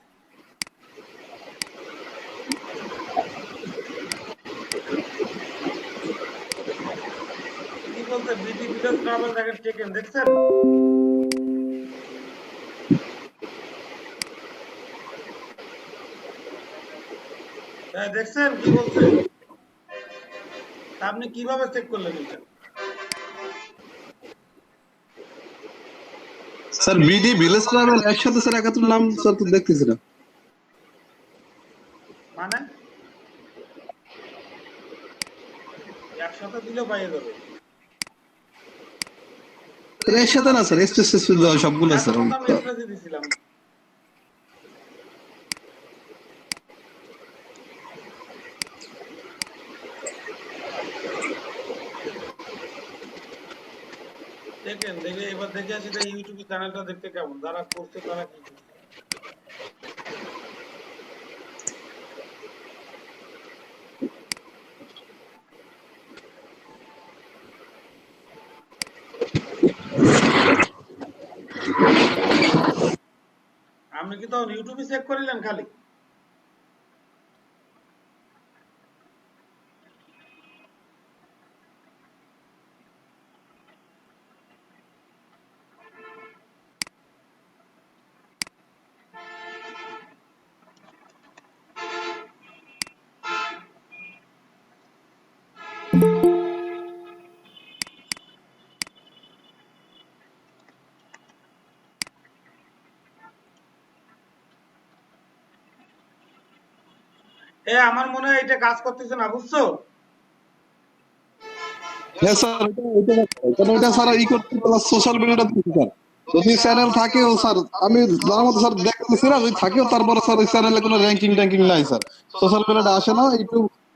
কি বলতে বিডি ভিলেজ ট্রাভেল দেখেন টেকেন, দেখছেন? হ্যাঁ দেখছেন কি বলছে? তা আপনি কিভাবে চেক করলেন এটা? স্যার বিডি ভিলেজ ট্রাভেল একসাথে স্যার একাত্তর নাম স্যার তো দেখতেছি না। মানে একসাথে দিলেও পাইয়ে যাবে। স্যার একসাথে না স্যার, এক্সপ্রেস সবগুলো স্যার। এখন তো আমি এক্সপ্রেসে দিছিলাম। দেখেন দেখে এবার দেখে আসি এটা ইউটিউব চ্যানেলটা দেখতে কেমন, যারা করছে তারা কি করছে। আমি কি তো ইউটিউবে চেক করিলেন খালি? আমার মনে হয় এটা কাজ করতেছে না, বুঝছো? হ্যাঁ স্যার, এটা স্যার ই করতে প্লাস সোশ্যাল মিডিয়াটা দিতে স্যার। যদি চ্যানেল থাকেও স্যার, আমি জানার মতো স্যার দেখতেছি না, যদি থাকেও তারপরে স্যার ওই চ্যানেলে কোনো র্যাঙ্কিং ট্যাঙ্কিং নাই স্যার। সোশ্যাল মিডিয়াটা আসে না,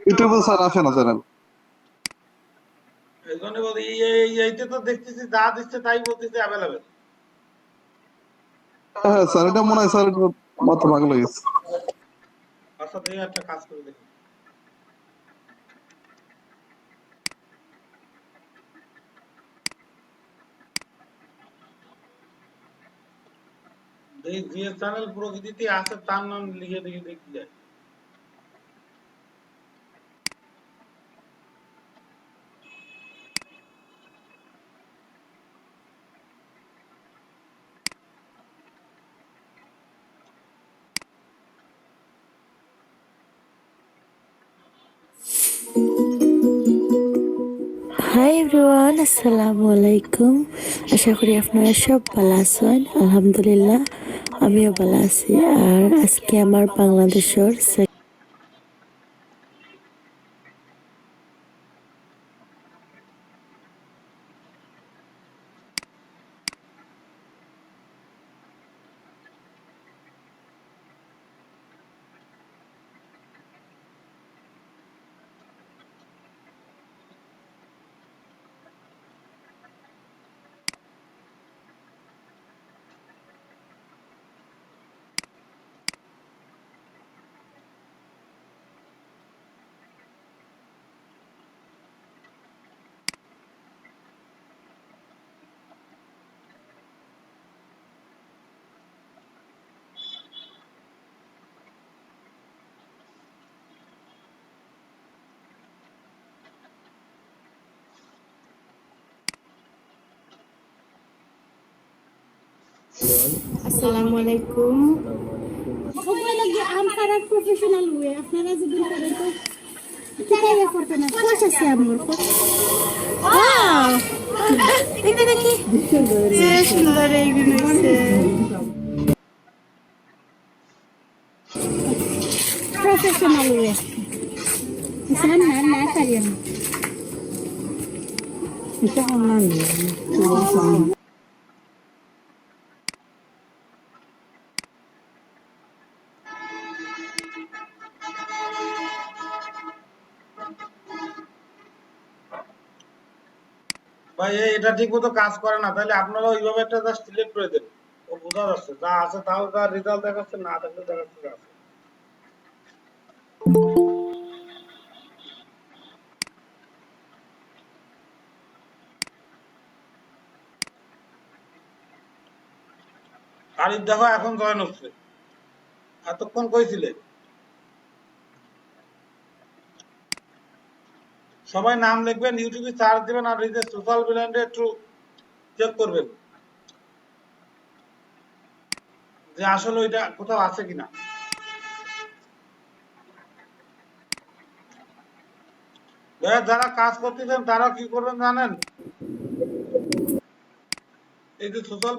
ইউটিউবে স্যার আসে না চ্যানেল। এই জন্য বলি এইটা তো দেখতেছি যা দিচ্ছে তাই বলতেছে অ্যাভেলেবেল। হ্যাঁ স্যার, এটা মনে হয় স্যার মাথা ভাগ লেগেছে। আচ্ছা দেখি একটা কাজ করে দেখি। যে চ্যানেল প্রকৃতিতে আছে তার নাম লিখে দেখি দেখি যায়। হাই এভরিওয়ান, আসসালামু আলাইকুম। আশা করি আপনারা সব ভালো আছেন। আলহামদুলিল্লাহ আমিও ভালো আছি। আর আজকে আমার বাংলাদেশের আসসালামু আলাইকুম। সবাই লাগে আমার প্রফেশনাল ওয়ে আপনারা যদি করেন তো কিভাবে করতে না কোর্স আছে আমার ওয়াও দেখতে দেখি সুন্দর এইগুলো আছে প্রফেশনাল ওয়ে ইসলাম না না পারিয়েন এটা অনলাইন ভাই এটা ঠিক মতো কাজ করে না, তাহলে আপনারা ওইভাবে একটা জাস্ট সিলেক্ট করে দেন, ও বোঝা যাচ্ছে যা আছে তাও তার রেজাল্ট দেখাচ্ছে, না থাকলে দেখাচ্ছে যা আছে। আরিফ দেখো এখন জয়েন হচ্ছে, এতক্ষণ কইছিলে। সবাই নাম লিখবেন, ইউটিউবে সার্চ দিবেন আর এই যে সোশ্যাল মিডিয়াতে একটু চেক করবেন যে আসলে ওইটা কোথাও আছে কিনা। যারা কাজ করতেছেন তারা কি করবেন জানেন, এই যে সোশ্যাল